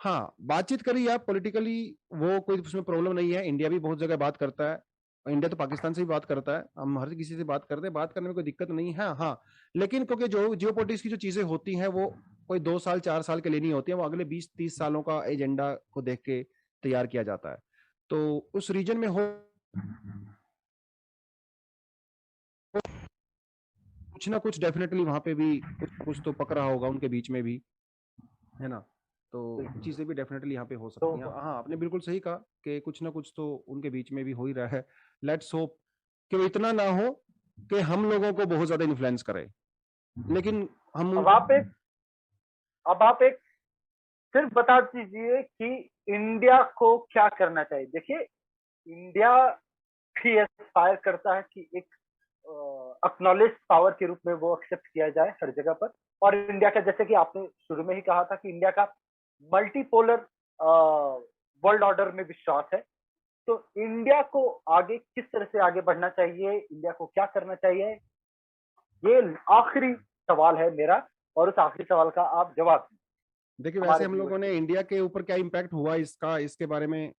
हाँ, बातचीत करी आप पॉलिटिकली, वो कोई उसमें प्रॉब्लम नहीं है, इंडिया भी बहुत जगह बात करता है, इंडिया तो पाकिस्तान से भी बात करता है, हम हर किसी से बात करते हैं, बात करने में कोई दिक्कत नहीं है। हाँ, लेकिन क्योंकि जो जियोपॉलिटिक्स की जो चीजें होती हैं वो कोई 2 साल 4 साल के लिए नहीं होती है, वो अगले 20-30 सालों का एजेंडा को देख के तैयार किया जाता है। तो उस रीजन में हो कुछ ना कुछ डेफिनेटली वहां पे भी कुछ कुछ तो पकड़ा होगा उनके बीच में भी, है ना। तो चीजें भी डेफिनेटली यहाँ पे हो सकती हैं। तो हाँ, आपने बिल्कुल सही कहा कि कुछ ना कुछ तो उनके बीच में भी हो ही रहा है। लेट्स होप कि वो इतना ना हो कि हम लोगों को बहुत ज्यादा इन्फ्लुएंस करे, लेकिन हम अब आप एक सिर्फ बता दीजिए कि इंडिया को क्या करना चाहिए। देखिए, इंडिया भी एस्पायर करता है कि एक अक्नॉलेज पावर के रूप में वो एक्सेप्ट किया जाए हर जगह पर। और इंडिया का, जैसे कि आपने शुरू में ही कहा था, कि इंडिया का मल्टीपोलर वर्ल्ड ऑर्डर में विश्वास है। तो इंडिया को आगे किस तरह से आगे बढ़ना चाहिए, इंडिया को क्या करना चाहिए, ये आखिरी सवाल है मेरा, और उस आखिरी सवाल का आप जवाब दें। देखिए, वैसे हम लोगों ने इंडिया के ऊपर क्या इम्पैक्ट हुआ इसके बारे में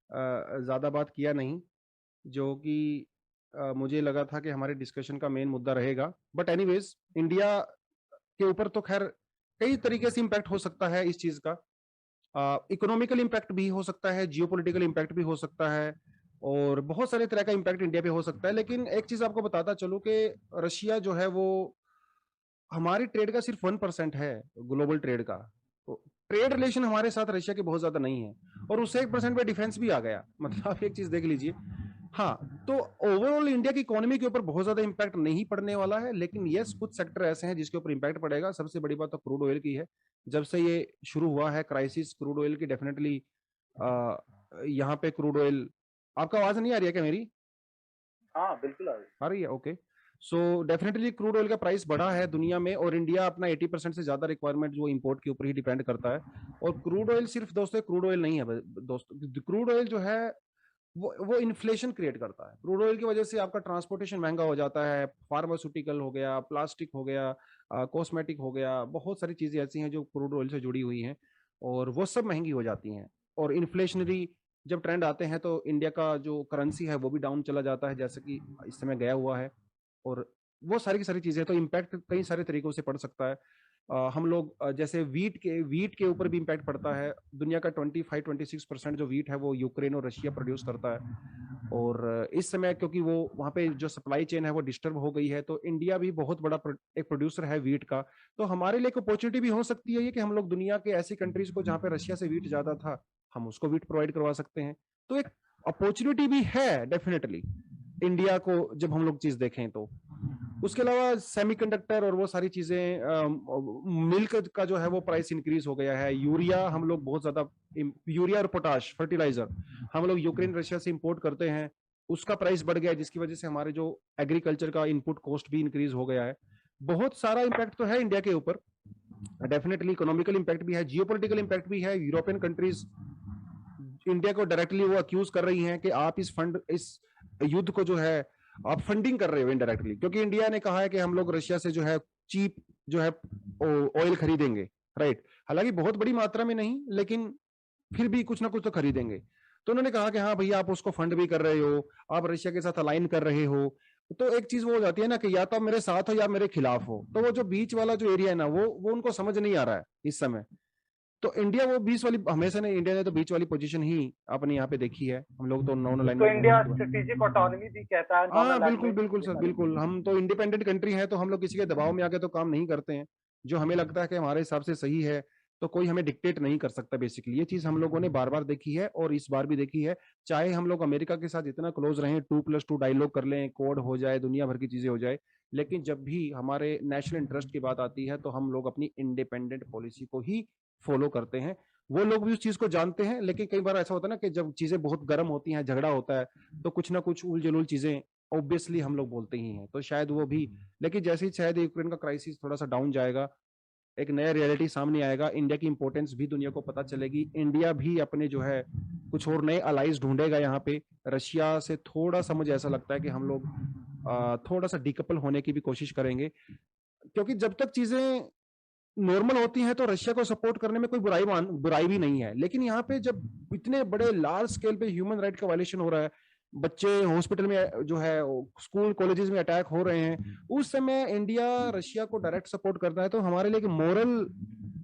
ज्यादा बात किया नहीं, जो कि मुझे लगा था कि हमारे डिस्कशन का मेन मुद्दा रहेगा। बट एनीवेज, इंडिया के ऊपर तो खैर कई तरीके से इम्पैक्ट हो सकता है इस चीज का। इकोनॉमिकल इम्पैक्ट भी हो सकता है, जियोपॉलिटिकल इम्पैक्ट भी हो सकता है, और बहुत सारे तरह का इम्पैक्ट इंडिया पे हो सकता है। लेकिन एक चीज आपको बताता चलूं कि रशिया जो है वो हमारी ट्रेड का सिर्फ 1% है, ग्लोबल ट्रेड का। तो ट्रेड रिलेशन हमारे साथ रशिया के बहुत ज्यादा नहीं है, और उससे 1% पे डिफेंस भी आ गया। मतलब आप एक चीज देख लीजिए। हाँ, तो ओवरऑल इंडिया की इकोनॉमी के ऊपर बहुत ज्यादा इंपैक्ट नहीं पड़ने वाला है, लेकिन यस, कुछ सेक्टर ऐसे हैं जिसके ऊपर इंपैक्ट पड़ेगा। सबसे बड़ी बात तो क्रूड ऑयल की है। जब से ये शुरू हुआ है क्राइसिस क्रूड ऑयल की, डेफिनेटली यहाँ पे क्रूड ऑयल, आपका आवाज नहीं आ रही है क्या मेरी? हाँ, बिल्कुल आ रही है, okay. So definitely crude oil का प्राइस बढ़ा है दुनिया में, और इंडिया अपना 80% से ज्यादा रिक्वायरमेंट जो इंपोर्ट के ऊपर ही डिपेंड करता है। और क्रूड ऑयल सिर्फ दोस्तों क्रूड ऑयल नहीं है दोस्तों, क्रूड ऑयल जो है वो इन्फ्लेशन क्रिएट करता है। क्रूड ऑयल की वजह से आपका ट्रांसपोर्टेशन महंगा हो जाता है, फार्मास्यूटिकल हो गया, प्लास्टिक हो गया, कॉस्मेटिक हो गया, बहुत सारी चीजें ऐसी हैं जो क्रूड ऑयल से जुड़ी हुई हैं, और वो सब महंगी हो जाती हैं। और इन्फ्लेशनरी जब ट्रेंड आते हैं तो इंडिया का जो करेंसी है वो भी डाउन चला जाता है, जैसे कि इस समय गया हुआ है। और वो सारी की सारी चीजें, तो इम्पैक्ट कई सारे तरीकों से पड़ सकता है। हम लोग जैसे वीट के ऊपर भी इम्पैक्ट पड़ता है। दुनिया का 25-26% जो वीट है वो यूक्रेन और रशिया प्रोड्यूस करता है। और इस समय क्योंकि वो वहाँ पे जो सप्लाई चेन है वो डिस्टर्ब हो गई है, तो इंडिया भी बहुत बड़ा एक प्रोड्यूसर है वीट का। तो हमारे लिए एक अपॉर्चुनिटी भी हो सकती है ये कि हम लोग दुनिया के ऐसी कंट्रीज को जहाँ पे रशिया से वीट ज्यादा था, हम उसको वीट प्रोवाइड करवा सकते हैं। तो एक अपॉर्चुनिटी भी है डेफिनेटली इंडिया को, जब हम लोग चीज देखें तो। उसके अलावा सेमीकंडक्टर और वो सारी चीजें, मिल्क का जो है वो प्राइस इंक्रीज हो गया है। यूरिया हम लोग बहुत ज्यादा, यूरिया और पोटाश फर्टिलाइजर हम लोग यूक्रेन रशिया से इंपोर्ट करते हैं, उसका प्राइस बढ़ गया है, जिसकी वजह से हमारे जो एग्रीकल्चर का इनपुट कॉस्ट भी इंक्रीज हो गया है। बहुत सारा इम्पैक्ट तो है इंडिया के ऊपर, डेफिनेटली इकोनॉमिकल इम्पैक्ट भी है, जियोपॉलिटिकल इम्पैक्ट भी है। यूरोपियन कंट्रीज इंडिया को डायरेक्टली वो अक्यूज कर रही हैं कि आप इस युद्ध को जो है आप फंडिंग कर रहे हो इनडायरेक्टली, क्योंकि इंडिया ने कहा है कि हम लोग रशिया से जो है चीप जो है ऑयल खरीदेंगे, राइट। हालांकि बहुत बड़ी मात्रा में नहीं, लेकिन फिर भी कुछ ना कुछ तो खरीदेंगे। तो उन्होंने कहा कि हाँ भैया, आप उसको फंड भी कर रहे हो, आप रशिया के साथ अलाइन कर रहे हो। तो एक चीज वो हो जाती है ना कि या तो आप मेरे साथ हो या मेरे खिलाफ हो। तो वो जो बीच वाला जो एरिया है ना, वो उनको समझ नहीं आ रहा है इस समय। तो इंडिया वो बीच वाली, हमेशा ने इंडिया ने तो बीच वाली पोजीशन ही अपने यहाँ पे देखी है। हम लोग तो नॉन तो अलाइनमेंट, इंडिया स्ट्रेटेजिक ऑटोनॉमी भी कहता है, नॉन हाँ बिल्कुल अलाइनमेंट बिल्कुल के सर, बारे में। बिल्कुल। हम तो इंडिपेंडेंट कंट्री है, तो हम लोग किसी के दबाव में आके तो काम नहीं करते हैं। जो हमें लगता है कि हमारे हिसाब से सही है, तो कोई हमें डिक्टेट नहीं कर सकता। बेसिकली ये चीज हम लोगों ने बार बार देखी है, और इस बार भी देखी है। चाहे हम लोग अमेरिका के साथ इतना क्लोज रहें, 2+2 डायलॉग कर लें, कोड हो जाए, दुनिया भर की चीजें हो जाए, लेकिन जब भी हमारे नेशनल इंटरेस्ट की बात आती है तो हम लोग अपनी इंडिपेंडेंट पॉलिसी को ही फॉलो करते हैं। वो लोग भी उस चीज को जानते हैं, लेकिन कई बार ऐसा होता है ना कि जब चीजें बहुत गर्म होती हैं, झगड़ा होता है, तो कुछ ना कुछ उल जलूल चीजें ऑब्वियसली हम लोग बोलते ही हैं। तो शायद वो भी, लेकिन जैसे ही शायद यूक्रेन का क्राइसिस थोड़ा सा डाउन जाएगा, एक नया रियलिटी सामने आएगा, इंडिया की इंपॉर्टेंस भी दुनिया को पता चलेगी, इंडिया भी अपने जो है कुछ और नए अलाइज ढूंढेगा यहाँ पे। रशिया से थोड़ा सा मुझे ऐसा लगता है कि हम लोग थोड़ा सा डिकपल होने की भी कोशिश करेंगे, क्योंकि जब तक चीजें नॉर्मल होती हैं तो रशिया को सपोर्ट करने में कोई बुराई भी नहीं है। लेकिन यहाँ पे जब इतने बड़े लार्ज स्केल पे ह्यूमन राइट का वायलेशन हो रहा है, बच्चे हॉस्पिटल में जो है स्कूल कॉलेजेस में अटैक हो रहे हैं, उस समय इंडिया रशिया को डायरेक्ट सपोर्ट करता है, तो हमारे लिए मोरल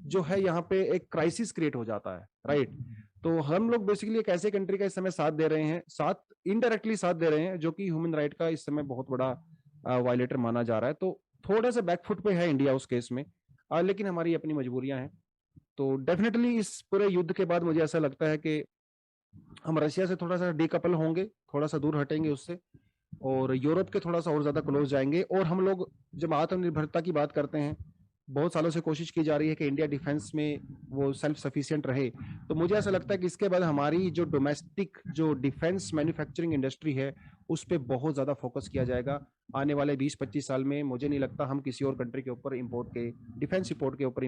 जो है यहाँ पे एक क्राइसिस क्रिएट हो जाता है, राइट। तो हम लोग बेसिकली एक ऐसे कंट्री का इस समय साथ दे रहे हैं, साथ इनडायरेक्टली साथ दे रहे हैं, जो कि ह्यूमन राइट का इस समय बहुत बड़ा वायलेटर माना जा रहा है। तो थोड़ा सा बैकफुट पे है इंडिया उस केस में, लेकिन हमारी अपनी मजबूरियां हैं। तो डेफिनेटली इस पूरे युद्ध के बाद मुझे ऐसा लगता है कि हम रशिया से थोड़ा सा डीकपल होंगे, थोड़ा सा दूर हटेंगे उससे, और यूरोप के थोड़ा सा और ज्यादा क्लोज जाएंगे। और हम लोग जब आत्मनिर्भरता की बात करते हैं, बहुत सालों से कोशिश की जा रही है कि इंडिया डिफेंस में वो सेल्फ सफिशिएंट रहे, तो मुझे ऐसा लगता है कि इसके बाद हमारी जो डोमेस्टिक जो डिफेंस मैन्युफैक्चरिंग इंडस्ट्री है उस पर बहुत ज्यादा फोकस किया जाएगा। आने वाले 20-25 साल में मुझे नहीं लगता हम किसी और कंट्री के ऊपर इम्पोर्ट के डिफेंस इम्पोर्ट के ऊपर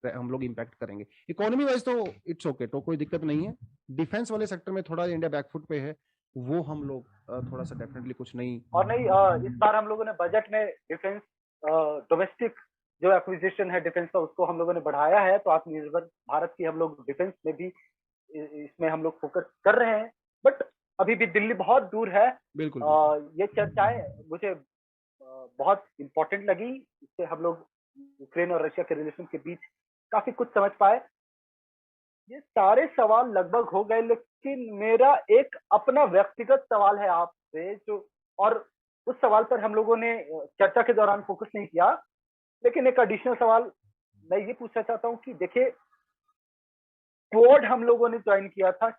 हम लोग इम्पैक्ट करेंगे। इकोनॉमी वाइज तो इट्स ओके, तो कोई दिक्कत नहीं है। डिफेंस वाले सेक्टर में थोड़ा इंडिया बैकफुट पे है, वो हम लोग थोड़ा सा डेफिनेटली कुछ नहीं। और नहीं, इस बार हम लोगों ने बजट में डिफेंस डोमेस्टिक जो एक्विजिशन है डिफेंस का उसको हम लोगों ने बढ़ाया है, तो आत्मनिर्भर भारत की हम लोग डिफेंस में भी इसमें हम लोग फोकस कर रहे हैं। बट अभी भी दिल्ली बहुत दूर है। बिल्कुल। ये चर्चाएं मुझे बहुत इम्पोर्टेंट लगी, इससे हम लोग यूक्रेन और रशिया के रिलेशन के बीच काफी कुछ समझ पाए। ये सारे सवाल लगभग हो गए, लेकिन मेरा एक अपना व्यक्तिगत सवाल है आपसे, जो और उस सवाल पर हम लोगों ने चर्चा के दौरान फोकस नहीं किया, लेकिन एक एडिशनल सवाल मैं ये पूछना चाहता हूँ कि देखिए, क्वाड हम लोगों ने ज्वाइन किया था,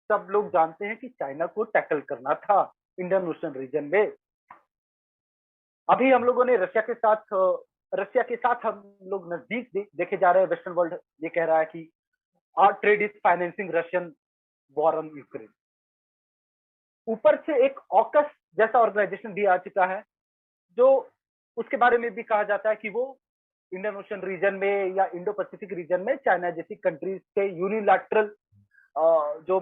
सब लोग जानते हैं कि चाइना को टैकल करना था इंडियन ओशन रीजन में। अभी हम लोगों ने रशिया के साथ हम लोग नजदीक देखे जा रहे हैं। वेस्टर्न वर्ल्ड ये कह रहा है कि our trade is financing Russian war on Ukraine. ऊपर से एक ऑकस जैसा ऑर्गेनाइजेशन भी आ चुका है, जो उसके बारे में भी कहा जाता है कि वो इंडियन ओशन रीजन में या इंडो पैसिफिक रीजन में चाइना जैसी कंट्रीज के यूनिलैटरल जो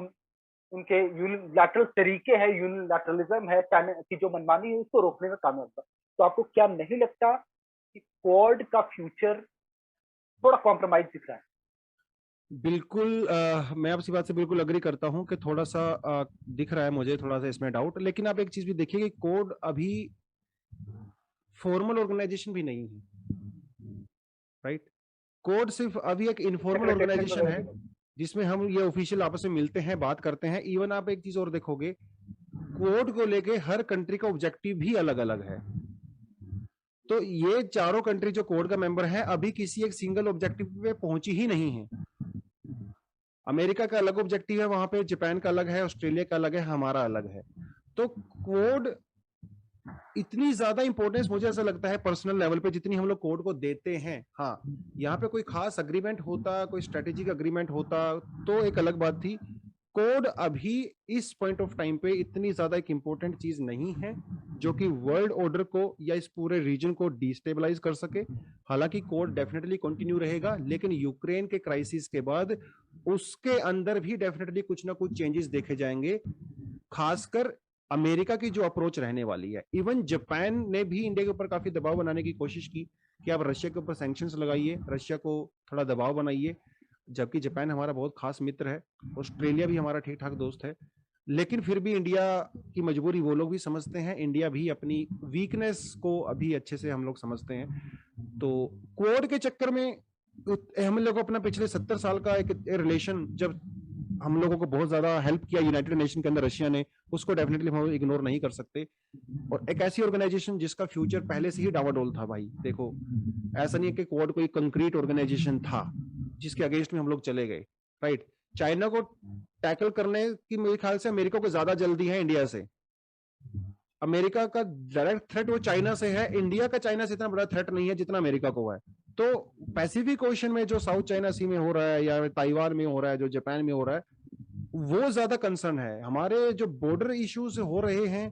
उनके यूनिलैटरल तरीके हैं, यूनिलैटरलिज्म है, चाइना की जो मनमानी है, उसको रोकने में कामयाब था। तो आपको क्या नहीं लगता कि क्वाड का फ्यूचर थोड़ा कॉम्प्रोमाइज दिख रहा है? बिल्कुल, मैं आपकी बात से बिल्कुल अग्री करता हूं कि थोड़ा सा दिख रहा है मुझे थोड़ा सा इसमें डाउट। लेकिन आप एक चीज भी देखिए कि कोड अभी फॉर्मल ऑर्गेनाइजेशन भी नहीं है, राइट। कोड सिर्फ अभी एक इनफॉर्मल ऑर्गेनाइजेशन है जिसमें हम ये ऑफिशियल आपस में मिलते हैं, बात करते हैं। इवन आप एक चीज और देखोगे, कोड को लेके हर कंट्री का ऑब्जेक्टिव भी अलग अलग है। तो ये चारों कंट्री जो कोड का मेंबर है अभी किसी एक सिंगल ऑब्जेक्टिव पे पहुंची ही नहीं है। अमेरिका का अलग ऑब्जेक्टिव है वहां पे, जापान का अलग है, ऑस्ट्रेलिया का अलग है, हमारा अलग है। तो कोड इतनी ज्यादा इंपॉर्टेंस मुझे ऐसा लगता है पर्सनल लेवल पे जितनी हम लोग कोड को देते हैं। हाँ, यहाँ पे कोई खास अग्रीमेंट होता, कोई स्ट्रेटेजिक अग्रीमेंट होता तो एक अलग बात थी। कोड अभी इस पॉइंट ऑफ टाइम पे इतनी ज्यादा एक इंपॉर्टेंट चीज नहीं है जो कि वर्ल्ड ऑर्डर को या इस पूरे रीजन को डिस्टेबलाइज कर सके। हालांकि कोड डेफिनेटली कंटिन्यू रहेगा, लेकिन यूक्रेन के क्राइसिस के बाद उसके अंदर भी डेफिनेटली कुछ ना कुछ चेंजेस देखे जाएंगे, खासकर अमेरिका की जो अप्रोच रहने वाली है। इवन जापान ने भी इंडिया के ऊपर काफी दबाव बनाने की कोशिश की कि आप रशिया के ऊपर सैंक्शंस लगाइए, रशिया को थोड़ा दबाव बनाइए, जबकि जापान हमारा बहुत खास मित्र है, ऑस्ट्रेलिया भी हमारा ठीक ठाक दोस्त है। लेकिन फिर भी इंडिया की मजबूरी वो लोग भी समझते हैं, इंडिया भी अपनी वीकनेस को अभी अच्छे से हम लोग समझते हैं। तो क्वाड के चक्कर में हम लोग अपना पिछले 70 साल का एक रिलेशन, जब हम लोगों को बहुत ज्यादा हेल्प किया यूनाइटेड नेशन के अंदर रशिया ने, उसको डेफिनेटली हम इग्नोर नहीं कर सकते। और एक ऐसी ऑर्गेनाइजेशन जिसका फ्यूचर पहले से ही डावाडोल था भाई, देखो ऐसा नहीं है कि क्वाड कोई कंक्रीट ऑर्गेनाइजेशन था जिसके अगेंस्ट में हम लोग चले गए, राइट। चाइना को टैकल करने की मेरे ख्याल से अमेरिका को ज्यादा जल्दी है इंडिया से। अमेरिका का डायरेक्ट थ्रेट वो चाइना से है, इंडिया का चाइना से इतना बड़ा थ्रेट नहीं है जितना अमेरिका को है। तो पैसिफिक ओशन में जो साउथ चाइना सी में हो रहा है या ताइवान में हो रहा है, जो जापान में हो रहा है, वो ज्यादा कंसर्न है। हमारे जो बॉर्डर इश्यूज हो रहे हैं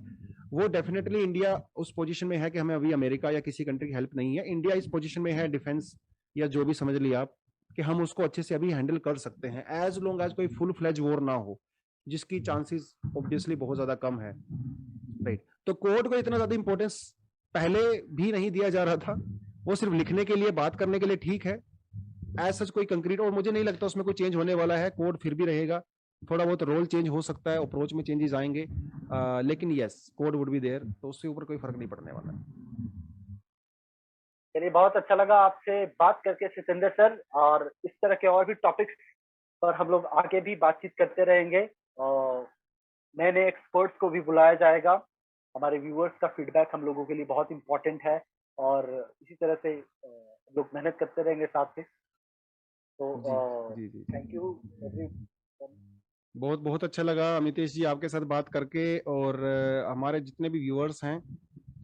वो डेफिनेटली इंडिया उस पोजीशन में है कि हमें अभी अमेरिका या किसी कंट्री की हेल्प नहीं है। इंडिया इस पोजीशन में है डिफेंस या जो भी समझ लिया आप, कि हम उसको अच्छे से अभी हैंडल कर सकते हैं, एज लॉन्ग एज कोई फुल फ्लेज वॉर ना हो, जिसकी चांसेस ऑब्वियसली बहुत ज्यादा कम है, राइट। तो कोड को इतना ज्यादा इंपॉर्टेंस पहले भी नहीं दिया जा रहा था, वो सिर्फ लिखने के लिए, बात करने के लिए ठीक है, एज सच कोई कंक्रीट, और मुझे नहीं लगता उसमें कोई चेंज होने वाला है, कोड फिर भी रहेगा, थोड़ा बहुत रोल चेंज हो सकता है, अप्रोच में चेंजेस आएंगे, लेकिन yes code would be there, तो उसके ऊपर कोई फर्क नहीं पड़ने वाला है। चलिए, बहुत अच्छा लगा आपसे बात करके सतेंद्र सर, और इस तरह के और भी टॉपिक्स पर हम लोग आगे भी बातचीत करते रहेंगे, और नए नए एक्सपर्ट्स को भी बुलाया जाएगा। हमारे व्यूअर्स का फीडबैक हम लोगों के लिए बहुत इंपॉर्टेंट है, और इसी तरह से हम लोग मेहनत करते रहेंगे साथ में। तो जी जी थैंक यू एवरी। बहुत बहुत अच्छा लगा अमितेश जी आपके साथ बात करके, और हमारे जितने भी व्यूअर्स हैं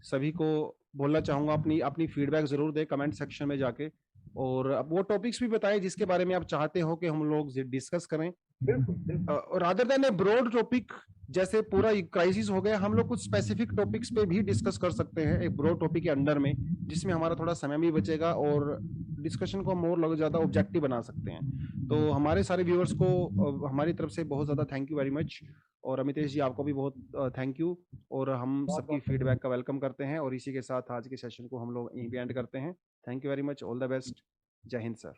सभी को बोलना चाहूंगा, अपनी अपनी फीडबैक जरूर दें कमेंट सेक्शन में जाके, और अब वो टॉपिक्स भी बताएं जिसके बारे में आप चाहते हो कि हम लोग डिस्कस करें, बिल्कुल बिल्कुल। और rather than a broad topic, जैसे पूरा क्राइसिस हो गया, हम लोग कुछ स्पेसिफिक टॉपिक्स पे भी डिस्कस कर सकते हैं एक ब्रॉड टॉपिक के अंडर में, जिसमें हमारा थोड़ा समय भी बचेगा और डिस्कशन को मोर लोग ज्यादा ऑब्जेक्टिव बना सकते हैं। तो हमारे सारे व्यूअर्स को हमारी तरफ से बहुत ज्यादा थैंक यू वेरी मच, और अमितेश जी आपको भी बहुत थैंक यू, और हम बहुत सबकी बहुत फीडबैक का वेलकम करते हैं, और इसी के साथ आज के सेशन को हम लोग यहीं पे एंड करते हैं। Thank you very much, all the best, जय हिंद सर।